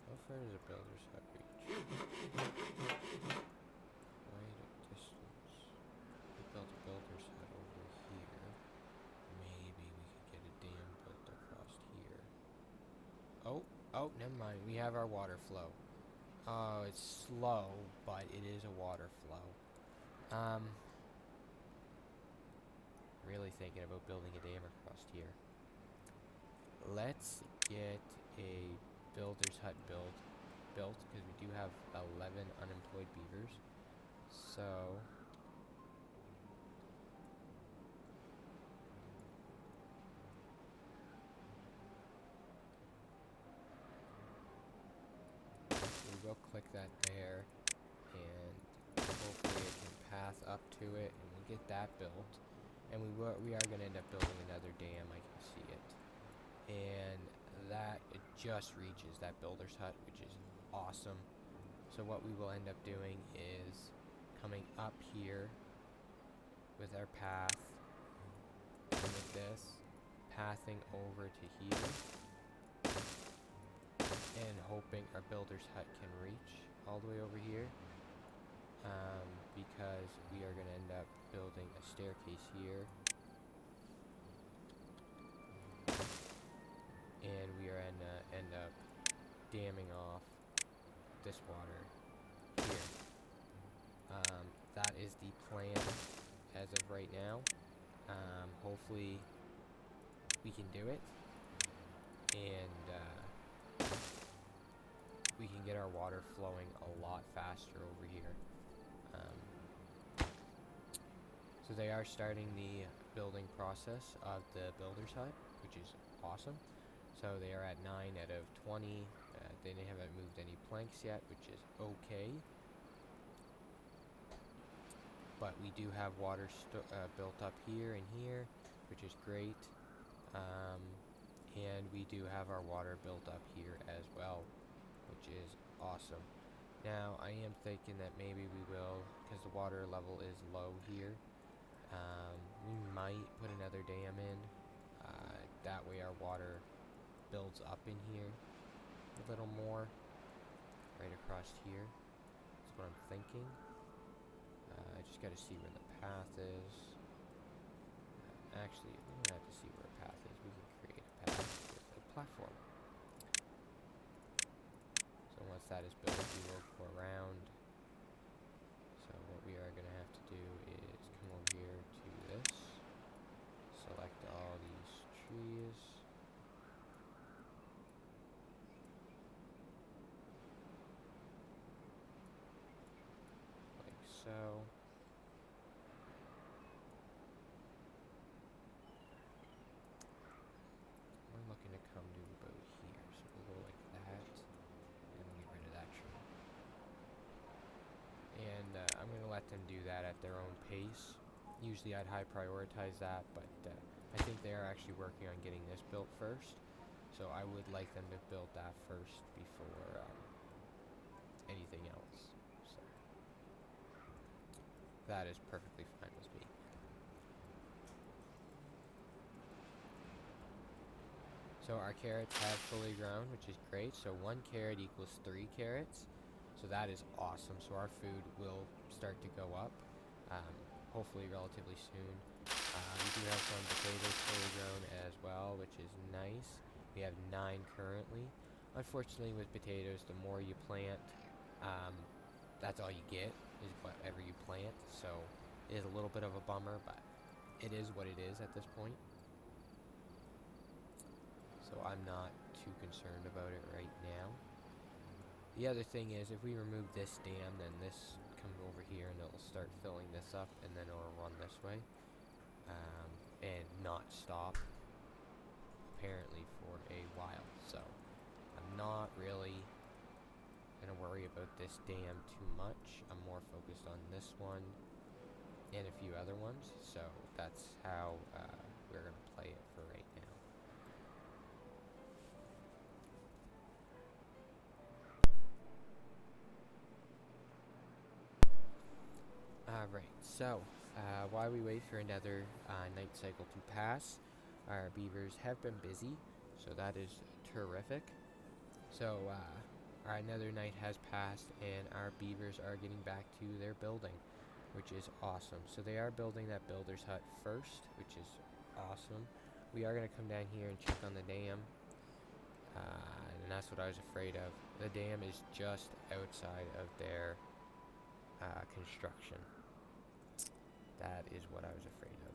How far does a builder's hut reach? Quite a distance. We built a builder's hut over here. Maybe we could get a dam built across here. Oh, never mind. We have our water flow. Oh, it's slow, but it is a water flow. Really thinking about building a dam across here. Let's get a builder's hut built because we do have 11 unemployed beavers. So we will click that there, and hopefully it can path up to it, and we'll get that built. And we are going to end up building another dam. I can see it, and that it just reaches that builder's hut, which is awesome. So what we will end up doing is coming up here with our path, like this, pathing over to here, and hoping our builder's hut can reach all the way over here, because we are going to end up building a staircase here, and we are going to end up damming off this water here. That is the plan as of right now. Hopefully we can do it, and we can get our water flowing a lot faster over here. So they are starting the building process of the builder's hut, which is awesome. So they are at 9 out of 20. They haven't moved any planks yet, which is okay. But we do have water built up here and here, which is great. And we do have our water built up here as well, which is awesome. Now, I am thinking that maybe we will, because the water level is low here, we might put another dam in. That way our water builds up in here a little more, right across here. That's what I'm thinking. I just got to see where the path is. Actually, we don't have to see where a path is. We can create a path with a platform. So once that is built, we will go around. So what we are going to have to do is come over here to this, select all these trees, like so. We're looking to come to about here, so we'll go like that, and get rid of that tree. And I'm going to let them do that at their own pace. Usually I'd high prioritize that, but I think they are actually working on getting this built first. So I would like them to build that first before anything else. So that is perfectly fine with me. So our carrots have fully grown, which is great. So 1 carrot equals 3 carrots. So that is awesome. So our food will start to go up, hopefully relatively soon. We do have some potatoes fully grown as well, which is nice. We have 9 currently. Unfortunately, with potatoes, the more you plant, that's all you get, is whatever you plant. So it is a little bit of a bummer, but it is what it is at this point. So I'm not too concerned about it right now. The other thing is, if we remove this dam, then this comes over here and it'll start filling this up, and then it'll run this way, and not stop, apparently, for a while. So I'm not really gonna worry about this dam too much. I'm more focused on this one, and a few other ones. So that's how we're going to play it for right now. Alright, so while we wait for another night cycle to pass, our beavers have been busy, so that is terrific. So another night has passed, and our beavers are getting back to their building, which is awesome. So they are building that builder's hut first, which is awesome. We are going to come down here and check on the dam, and that's what I was afraid of. The dam is just outside of their construction. That is what I was afraid of.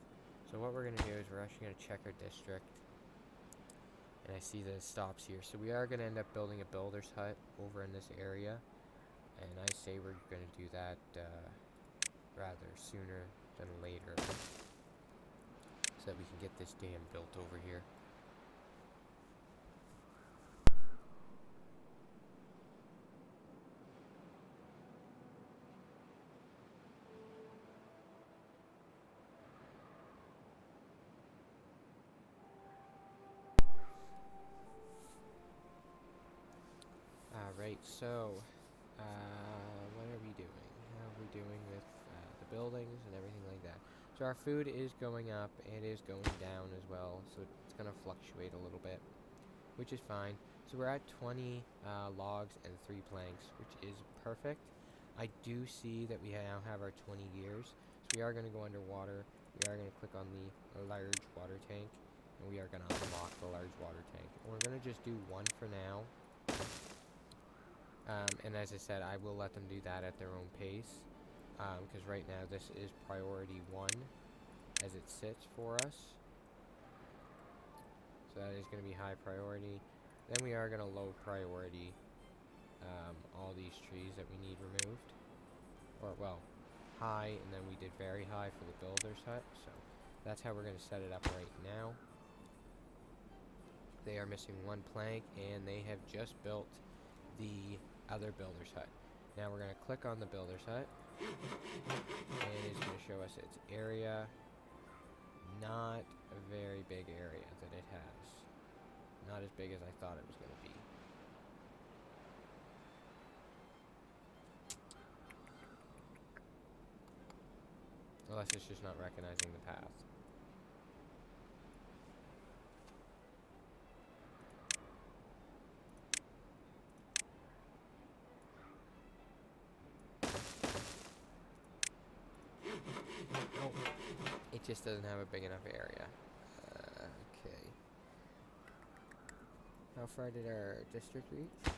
So what we're going to do is we're actually going to check our district. And I see that it stops here. So we are going to end up building a builder's hut over in this area. And I say we're going to do that rather sooner than later. So that we can get this dam built over here. Alright, so what are we doing? How are we doing with the buildings and everything like that? So our food is going up and is going down as well, so it's going to fluctuate a little bit, which is fine. So we're at 20 logs and 3 planks, which is perfect. I do see that we now have our 20 gears, so we are going to go underwater. We are going to click on the large water tank, and we are going to unlock the large water tank. And we're going to just do one for now. And as I said, I will let them do that at their own pace, because right now this is priority 1 as it sits for us. So that is going to be high priority. Then we are going to low priority all these trees that we need removed. Or, well, high, and then we did very high for the builder's hut. So that's how we're going to set it up right now. They are missing 1 plank, and they have just built the other builder's hut. Now we're going to click on the builder's hut, and it's going to show us its area. Not a very big area that it has. Not as big as I thought it was going to be. Unless it's just not recognizing the path. Oh, it just doesn't have a big enough area. Okay. How far did our district reach?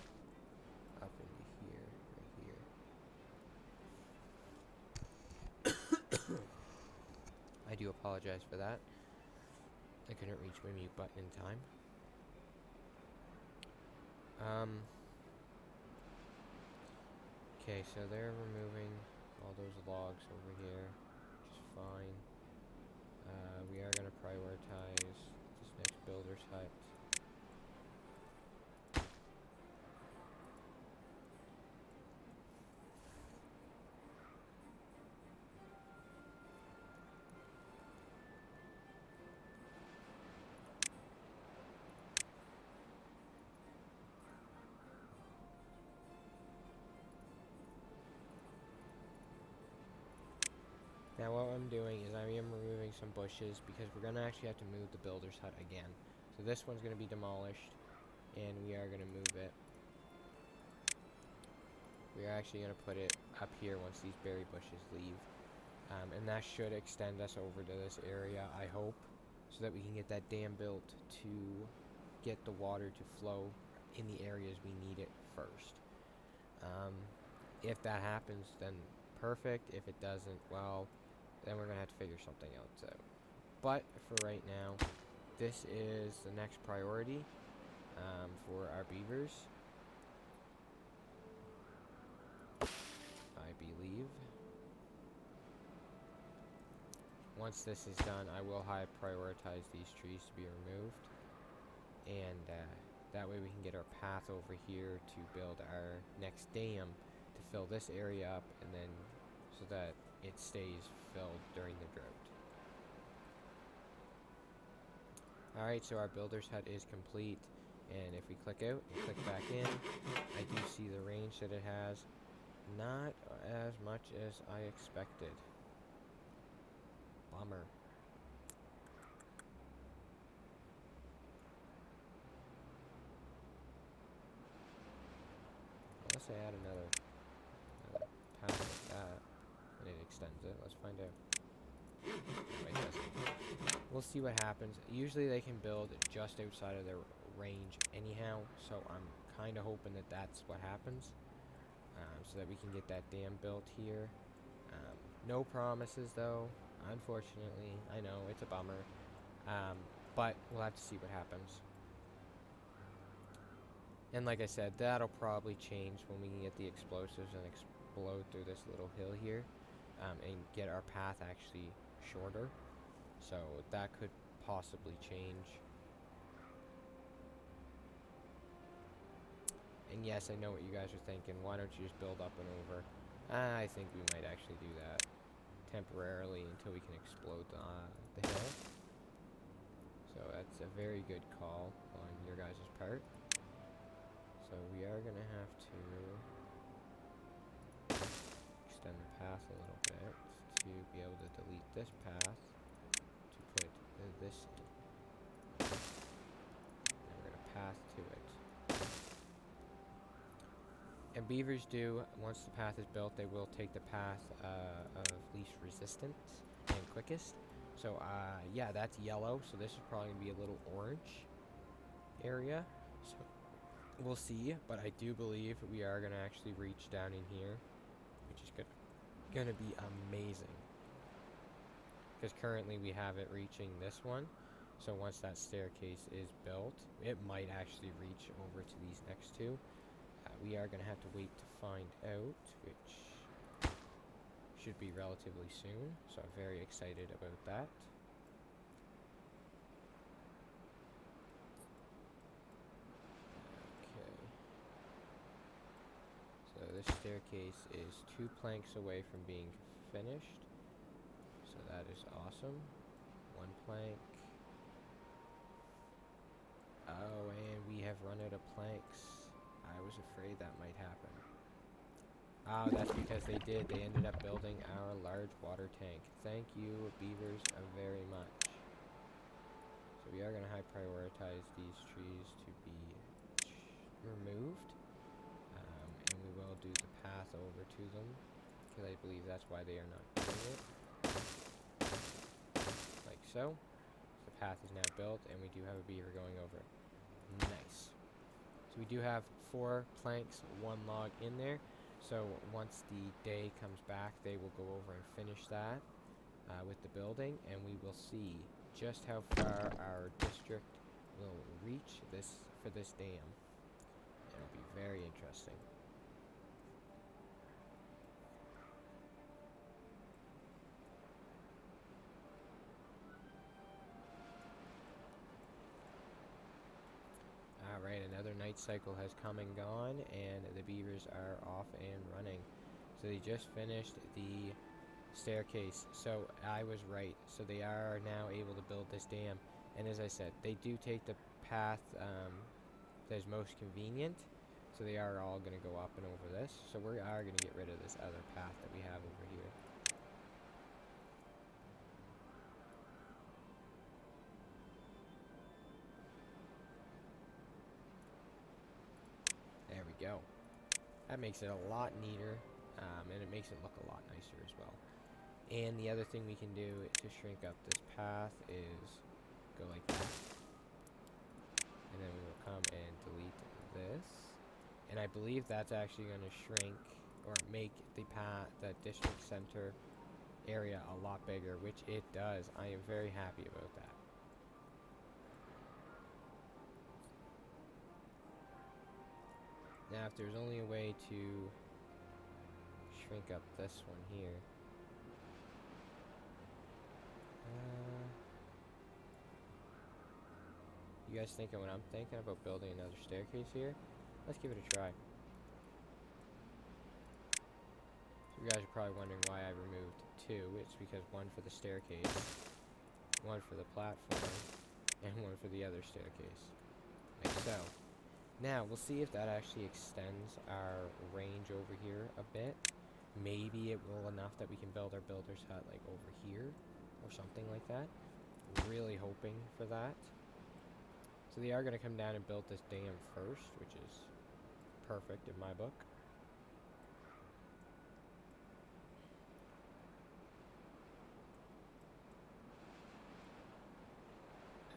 Up into here, right here. I do apologize for that. I couldn't reach my mute button in time. Okay, so they're removing all those logs over here, which is fine. We are going to prioritize this next builder's hut. Now what I'm doing is I am removing some bushes because we're going to actually have to move the builder's hut again. So this one's going to be demolished, and we are going to move it. We are actually going to put it up here once these berry bushes leave. And that should extend us over to this area, I hope, so that we can get that dam built to get the water to flow in the areas we need it first. If that happens, then perfect. If it doesn't, well, then we're going to have to figure something else out. But for right now, this is the next priority for our beavers, I believe. Once this is done, I will high prioritize these trees to be removed, and that way we can get our path over here to build our next dam to fill this area up, and then so that it stays filled during the drought. Alright, so our builder's hut is complete, and if we click out and click back in, I do see the range that it has. Not as much as I expected. Bummer. Unless I add another path like that, and it extends it. Let's find out. Wait, it doesn't. We'll see what happens. Usually they can build just outside of their range anyhow, so I'm kind of hoping that that's what happens, so that we can get that dam built here. No promises though, unfortunately. I know, it's a bummer, but we'll have to see what happens. And like I said, that'll probably change when we can get the explosives and explode through this little hill here, and get our path actually shorter. So that could possibly change. And yes, I know what you guys are thinking. Why don't you just build up and over? I think we might actually do that temporarily until we can explode the hill. So that's a very good call on your guys' part. So we are going to have to extend the path a little bit to be able to delete this path to put this in. And we're going to path to it. And beavers do, once the path is built, they will take the path of least resistance and quickest. So yeah, that's yellow, so this is probably going to be a little orange area. So we'll see, but I do believe we are going to actually reach down in here, which is going to be amazing. Because currently we have it reaching this one, so once that staircase is built, it might actually reach over to these next two. We are going to have to wait to find out, which should be relatively soon, so I'm very excited about that. So this staircase is 2 planks away from being finished, so that is awesome. 1 plank. Oh, and we have run out of planks. I was afraid that might happen. Oh, that's because they did. They ended up building our large water tank. Thank you, beavers, very much. So we are going to high prioritize these trees to be removed. And we will do the path over to them, because I believe that's why they are not doing it. Like so. The path is now built, and we do have a beaver going over. Nice. So we do have 4 planks, 1 log in there. So once the day comes back, they will go over and finish that with the building, and we will see just how far our district will reach for this dam. It'll be very interesting. Alright, another night cycle has come and gone, and the beavers are off and running. So they just finished the staircase, so I was right. So they are now able to build this dam, and as I said, they do take the path that is most convenient, so they are all going to go up and over this. So we are going to get rid of this other path that we have over here. There we go. That makes it a lot neater, and it makes it look a lot nicer as well. And the other thing we can do to shrink up this path is go like that. And then we will come and delete this. And I believe that's actually going to shrink or make the district center area a lot bigger, which it does. I am very happy about that. Now, if there's only a way to shrink up this one here. You guys thinking what I'm thinking about building another staircase here? Let's give it a try. So You guys are probably wondering why I removed 2. It's because one for the staircase, one for the platform, and one for the other staircase. Like so. Now, we'll see if that actually extends our range over here a bit. Maybe it will enough that we can build our builder's hut like over here or something like that. Really hoping for that. So they are going to come down and build this dam first, which is perfect in my book.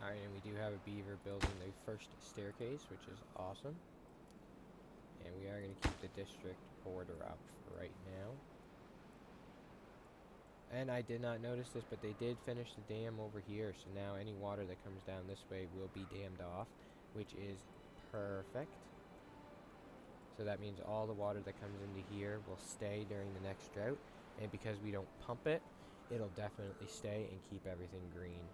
Alright, and we do have a beaver building the first staircase, which is awesome. And we are going to keep the district border up for right now. And I did not notice this, but they did finish the dam over here, so now any water that comes down this way will be dammed off, which is perfect. So that means all the water that comes into here will stay during the next drought, and because we don't pump it, it'll definitely stay and keep everything green.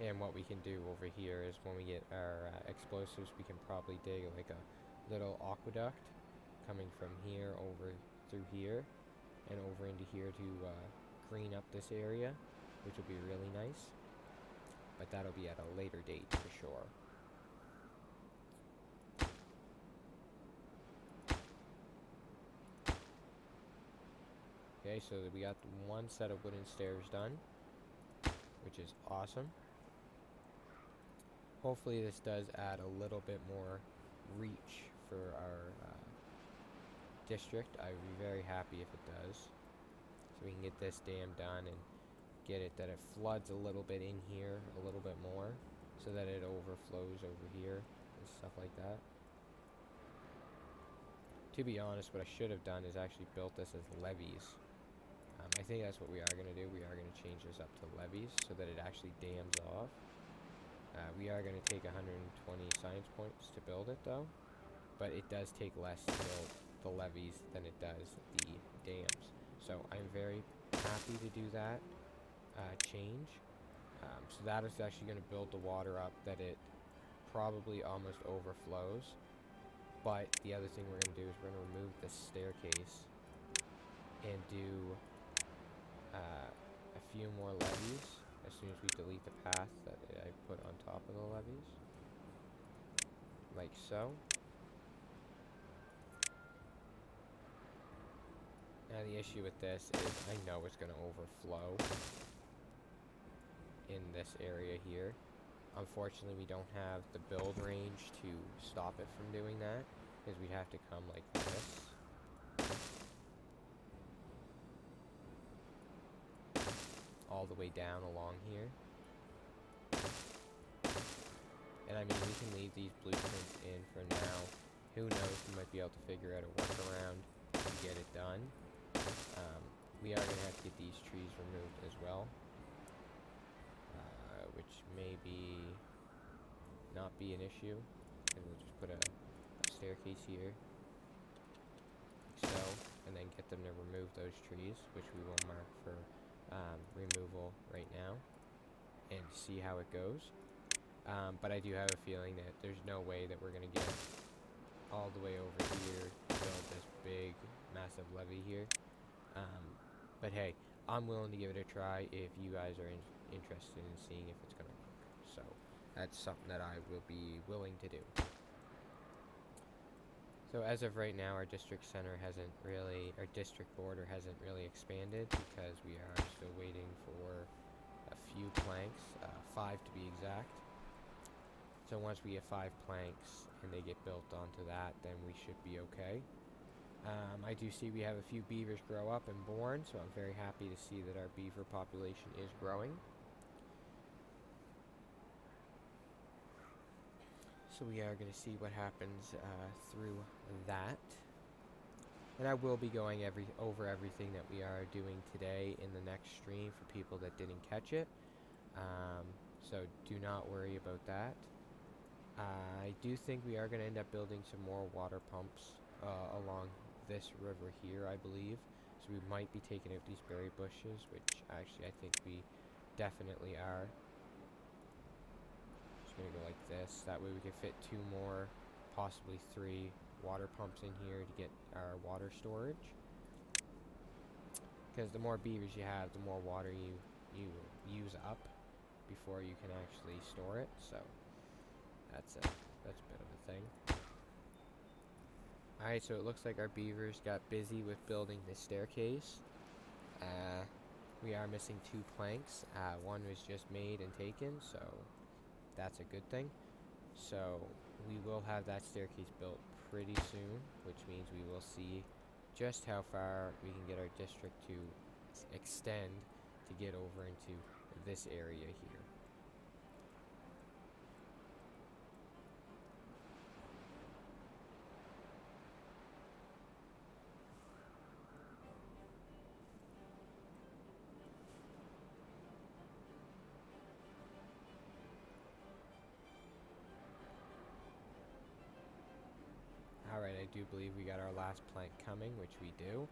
And what we can do over here is when we get our explosives, we can probably dig like a little aqueduct coming from here over through here and over into here to green up this area, which will be really nice. But that'll be at a later date for sure. Okay, so we got one set of wooden stairs done, which is awesome. Hopefully this does add a little bit more reach for our district. I would be very happy if it does. So we can get this dam done and get it that it floods a little bit in here, a little bit more, so that it overflows over here and stuff like that. To be honest, what I should have done is actually built this as levees. I think that's what we are going to do. We are going to change this up to levees so that it actually dams off. We are going to take 120 science points to build it though, but it does take less to build the levees than it does the dams. So I'm very happy to do that change. So that is actually going to build the water up that it probably almost overflows. But the other thing we're going to do is we're going to remove the staircase and do a few more levees as soon as we delete the path that I put on top of the levees. Like so. Now the issue with this is I know it's going to overflow in this area here. Unfortunately, we don't have the build range to stop it from doing that, because we'd have to come like this. All the way down along here. And I mean, we can leave these blueprints in for now. Who knows, we might be able to figure out a workaround to get it done. We are going to have to get these trees removed as well. Which may be not be an issue. And we'll just put a staircase here. Like so. And then get them to remove those trees, which we will mark for removal right now. And see how it goes. But I do have a feeling that there's no way that we're going to get all the way over here to build this big, massive levee here. But hey, I'm willing to give it a try if you guys are interested in seeing if it's going to work. So that's something that I will be willing to do. So as of right now, our district center hasn't really, our district border hasn't really expanded because we are still waiting for a few planks, 5 to be exact. So once we get 5 planks and they get built onto that, then we should be okay. I do see we have a few beavers grow up and born, so I'm very happy to see that our beaver population is growing. So we are going to see what happens through that. And I will be going over everything that we are doing today in the next stream for people that didn't catch it. So do not worry about that. I do think we are going to end up building some more water pumps along this river here, I believe. So we might be taking out these berry bushes, which actually I think we definitely are. Just going to go like this. That way we can fit 2 more, possibly 3 water pumps in here to get our water storage. Because the more beavers you have, the more water you use up before you can actually store it. So that's a bit of a thing. Alright, so it looks like our beavers got busy with building this staircase. We are missing 2 planks. One was just made and taken, so that's a good thing. So we will have that staircase built pretty soon, which means we will see just how far we can get our district to extend to get over into this area here. Alright, I do believe we got our last plank coming, which we do.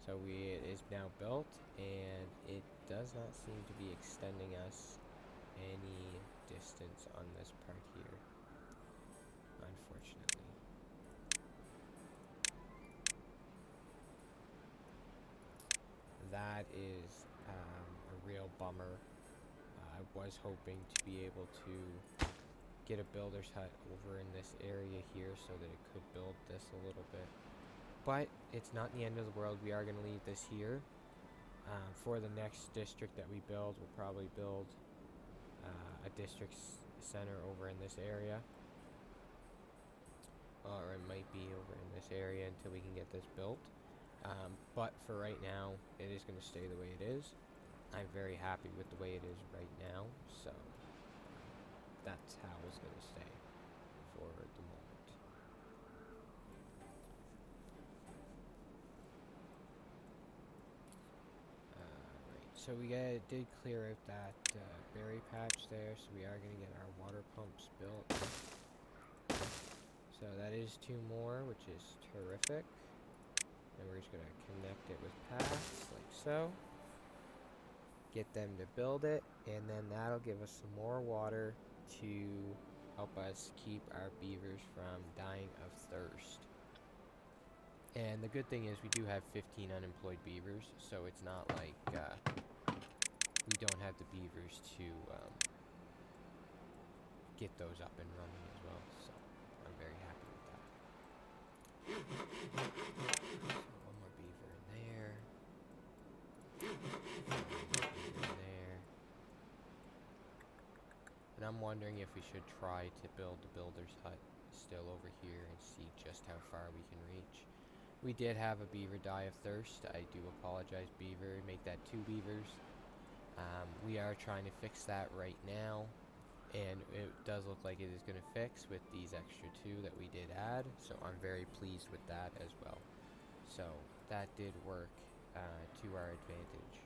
So it is now built, and it does not seem to be extending us any distance on this part here, unfortunately. That is a real bummer. I was hoping to be able to get a builder's hut over in this area here so that it could build this a little bit. But it's not the end of the world. We are going to leave this here. For the next district that we build, we'll probably build a district center over in this area. Or it might be over in this area until we can get this built. But for right now, it is going to stay the way it is. I'm very happy with the way it is right now, so that's how it's going to stay for the moment. Right, so we did clear out that berry patch there, so we are going to get our water pumps built. So that is 2 more, which is terrific. And we're just going to connect it with paths, like so. Get them to build it, and then that'll give us some more water to help us keep our beavers from dying of thirst. And the good thing is we do have 15 unemployed beavers, so it's not like we don't have the beavers to get those up and running as well, so I'm very happy with that. So one more beaver in there. And I'm wondering if we should try to build the builder's hut still over here and see just how far we can reach. We did have a beaver die of thirst. I do apologize, beaver. Make that 2 beavers. We are trying to fix that right now, and it does look like it is going to fix with these extra 2 that we did add, so I'm very pleased with that as well. So that did work to our advantage.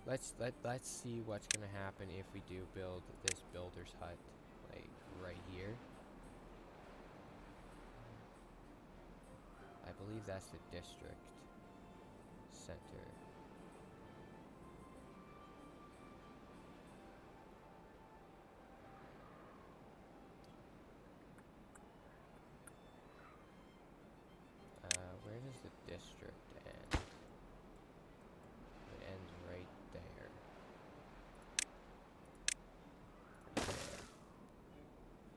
Let's see what's gonna happen if we do build this builder's hut, like right here. I believe that's the district center. Where does the district end? It ends right there.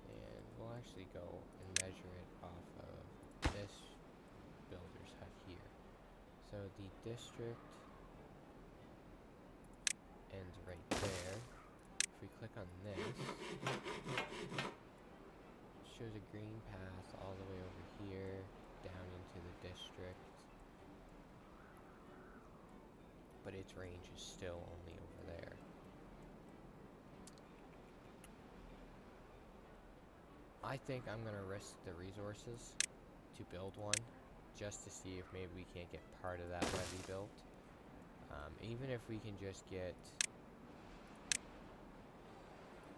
And we'll actually go and measure it off of this builder's hut here. So the district ends right there. If we click on this, it shows a green path all the way over here down into the district, but its range is still only over there. I think I'm gonna risk the resources to build one just to see if maybe we can't get part of that levee built. Even if we can just get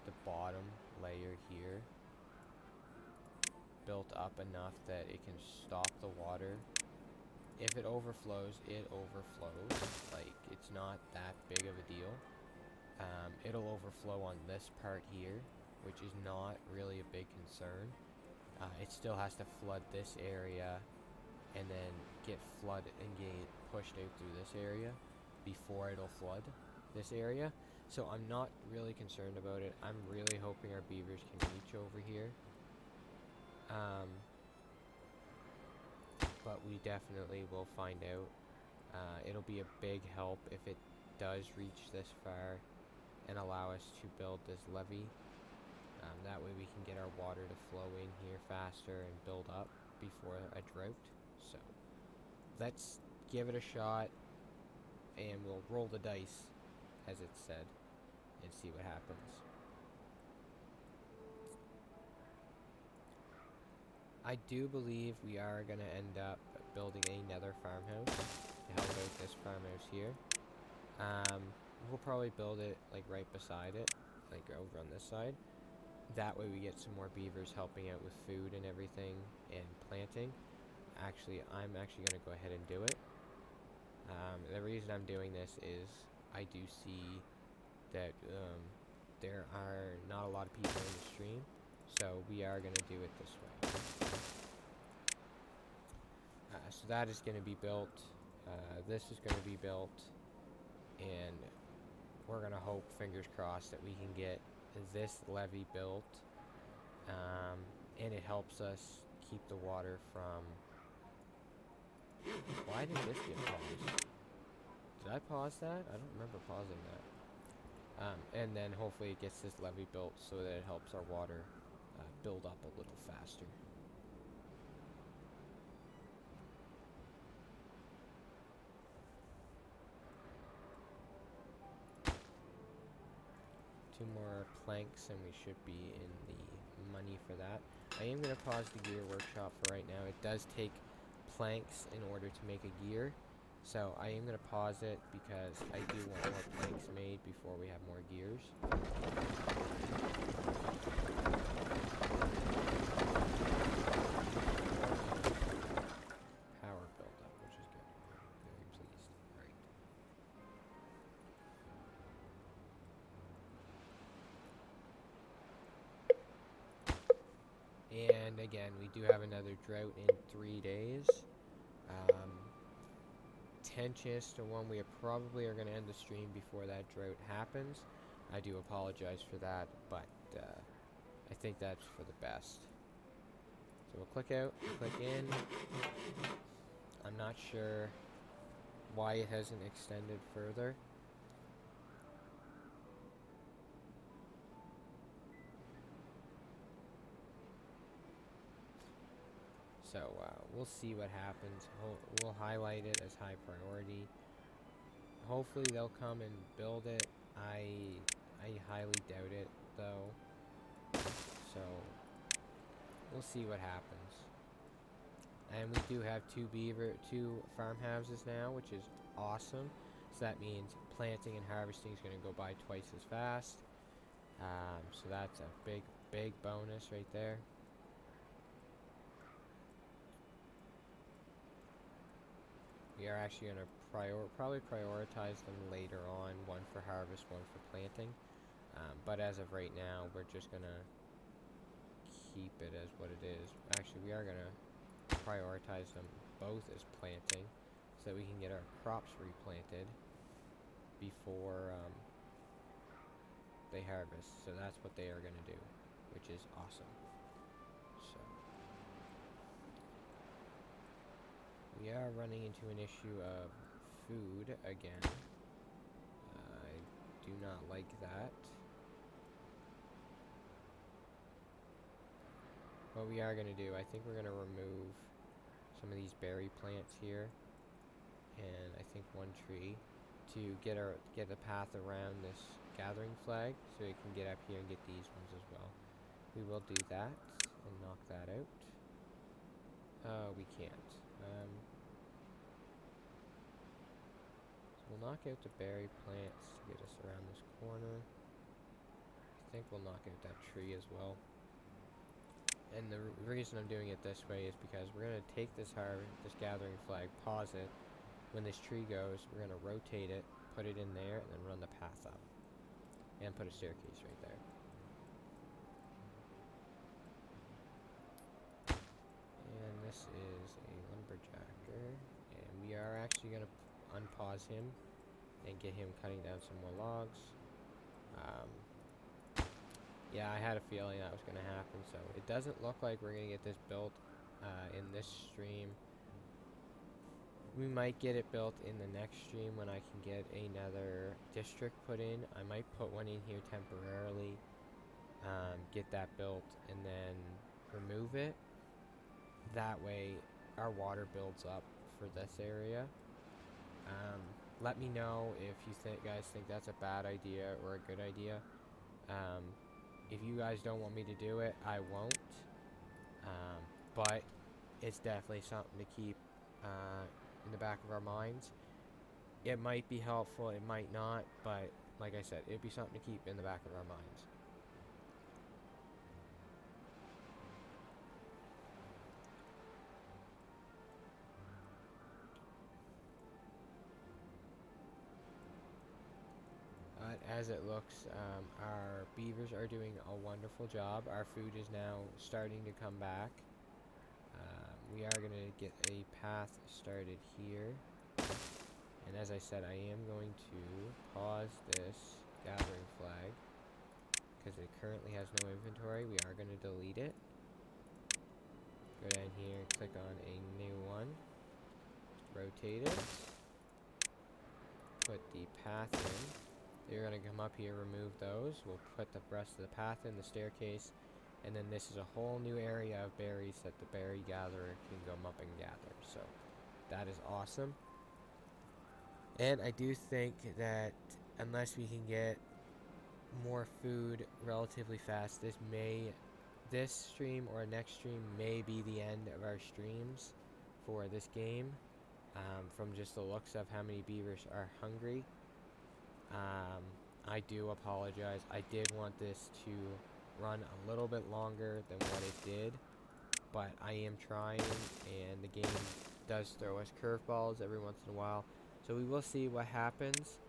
the bottom layer here built up enough that it can stop the water. If it overflows, it overflows. Like, it's not that big of a deal. It'll overflow on this part here, which is not really a big concern. It still has to flood this area and then get flooded and get pushed out through this area before it'll flood this area. So I'm not really concerned about it. I'm really hoping our beavers can reach over here. But we definitely will find out. It'll be a big help if it does reach this far and allow us to build this levee. That way we can get our water to flow in here faster and build up before a drought. So let's give it a shot and we'll roll the dice, as it said, and see what happens. I do believe we are going to end up building another farmhouse to help out this farmhouse here. We'll probably build it like right beside it, like over on this side. That way we get some more beavers helping out with food and everything and planting. Actually, I'm actually going to go ahead and do it. The reason I'm doing this is I do see that there are not a lot of people in the stream, so we are going to do it this way. So that is going to be built. This is going to be built, and we're going to hope, fingers crossed, that we can get this levee built, and it helps us keep the water from... Why did this get paused? Did I pause that? I don't remember pausing that. And then hopefully it gets this levee built so that it helps our water build up a little faster. Two more planks and we should be in the money for that. I am going to pause the gear workshop for right now. It does take planks in order to make a gear, so I am going to pause it because I do want more planks made before we have more gears. Power buildup, which is good. I'm very pleased. Alright. And again, we do have another drought in 3 days. 10 chance to 1 we probably are going to end the stream before that drought happens. I do apologize for that, but I think that's for the best. So we'll click out, click in. I'm not sure why it hasn't extended further. So we'll see what happens. We'll highlight it as high priority. Hopefully they'll come and build it. I highly doubt it though. So we'll see what happens. And we do have two farmhouses now, which is awesome. So that means planting and harvesting is going to go by twice as fast. So that's a big bonus right there. We are actually going to probably prioritize them later on, one for harvest, one for planting. But as of right now, we're just going to keep it as what it is. Actually, we are going to prioritize them both as planting so that we can get our crops replanted before they harvest. So that's what they are going to do, which is awesome. We are running into an issue of food again. I do not like that. What we are going to do, I think we're going to remove some of these berry plants here, and I think one tree to get a path around this gathering flag so we can get up here and get these ones as well. We will do that and knock that out. We can't. So we'll knock out the berry plants to get us around this corner. I think we'll knock out that tree as well. And the reason I'm doing it this way is because we're going to take this gathering flag, pause it. When this tree goes, we're going to rotate it, put it in there, and then run the path up. And put a staircase right there. this is a lumberjacker, and we are actually going to unpause him and get him cutting down some more logs. Yeah, I had a feeling that was going to happen, so it doesn't look like we're going to get this built in this stream. We might get it built in the next stream when I can get another district put in. I might put one in here temporarily, get that built, and then remove it. That way our water builds up for this area. Let me know if you guys think that's a bad idea or a good idea. If you guys don't want me to do it, I won't. But it's definitely something to keep in the back of our minds. It might be helpful, it might not, but like I said, it'd be something to keep in the back of our minds. As it looks, our beavers are doing a wonderful job. Our food is now starting to come back. We are going to get a path started here. And as I said, I am going to pause this gathering flag because it currently has no inventory. We are going to delete it. Go down here, click on a new one. Rotate it. Put the path in. You're going to come up here, remove those. We'll put the rest of the path in, the staircase, and then this is a whole new area of berries that the berry gatherer can come up and gather. So that is awesome. And I do think that unless we can get more food relatively fast, this stream or next stream may be the end of our streams for this game. From just the looks of how many beavers are hungry. I do apologize. I did want this to run a little bit longer than what it did, but I am trying, and the game does throw us curveballs every once in a while, so we will see what happens.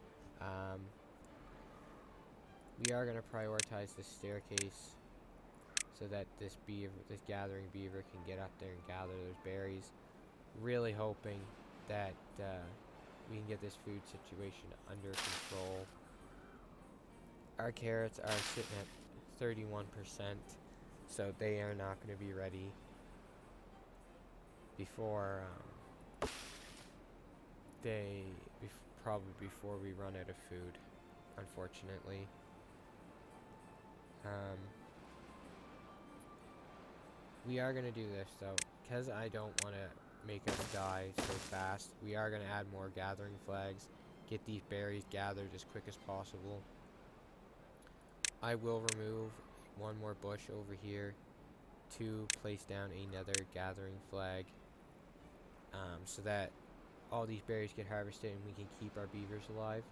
We are going to prioritize this staircase so that this gathering beaver can get up there and gather those berries. Really hoping that we can get this food situation under control. Our carrots are sitting at 31%, so they are not going to be ready before probably before we run out of food, unfortunately. We are going to do this though, because I don't want to make us die so fast. We are going to add more gathering flags, get these berries gathered as quick as possible. I will remove one more bush over here to place down another gathering flag, so that all these berries get harvested and we can keep our beavers alive.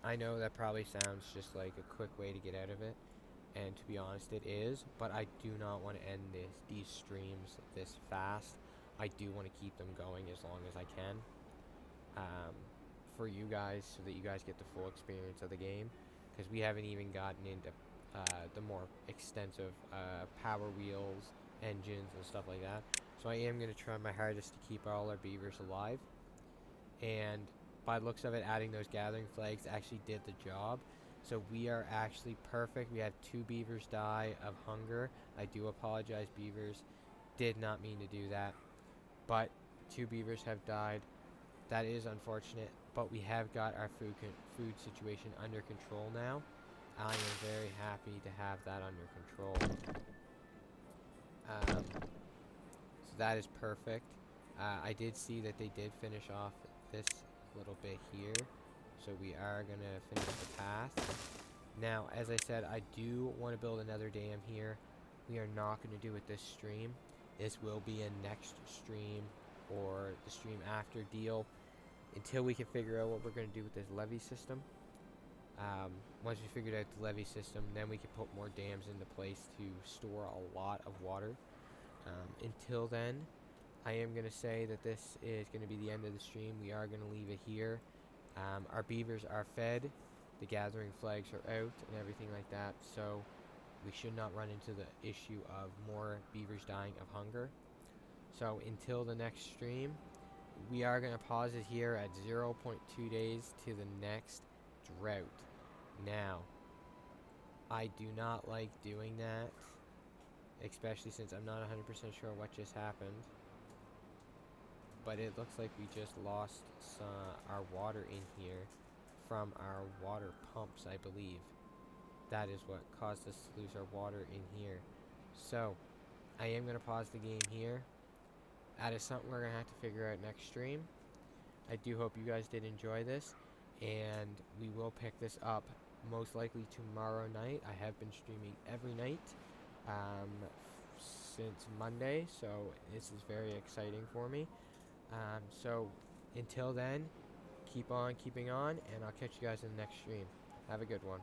I know that probably sounds just like a quick way to get out of it, and to be honest it is, but I do not want to end these streams this fast. I do want to keep them going as long as I can, for you guys, so that you guys get the full experience of the game, because we haven't even gotten into the more extensive power wheels, engines, and stuff like that. So I am going to try my hardest to keep all our beavers alive, and by the looks of it, adding those gathering flags actually did the job. So we are actually perfect. We had 2 beavers die of hunger. I do apologize, beavers. Did not mean to do that. But 2 beavers have died. That is unfortunate, but we have got our food situation under control now. I am very happy to have that under control. So that is perfect. I did see that they did finish off this little bit here, so we are going to finish the path. Now, as I said, I do want to build another dam here. We are not going to do it this stream. This will be a next stream or the stream after deal, until we can figure out what we're going to do with this levee system. Once we figured out the levee system, then we can put more dams into place to store a lot of water. Until then, I am going to say that this is going to be the end of the stream. We are going to leave it here. Our beavers are fed, the gathering flags are out, and everything like that. So we should not run into the issue of more beavers dying of hunger. So until the next stream, we are going to pause it here at 0.2 days to the next drought. Now, I do not like doing that, especially since I'm not 100% sure what just happened. But it looks like we just lost our water in here from our water pumps, I believe. That is what caused us to lose our water in here. So, I am going to pause the game here. That is something we're going to have to figure out next stream. I do hope you guys did enjoy this, and we will pick this up most likely tomorrow night. I have been streaming every night since Monday, so this is very exciting for me. So until then, keep on keeping on, and I'll catch you guys in the next stream. Have a good one.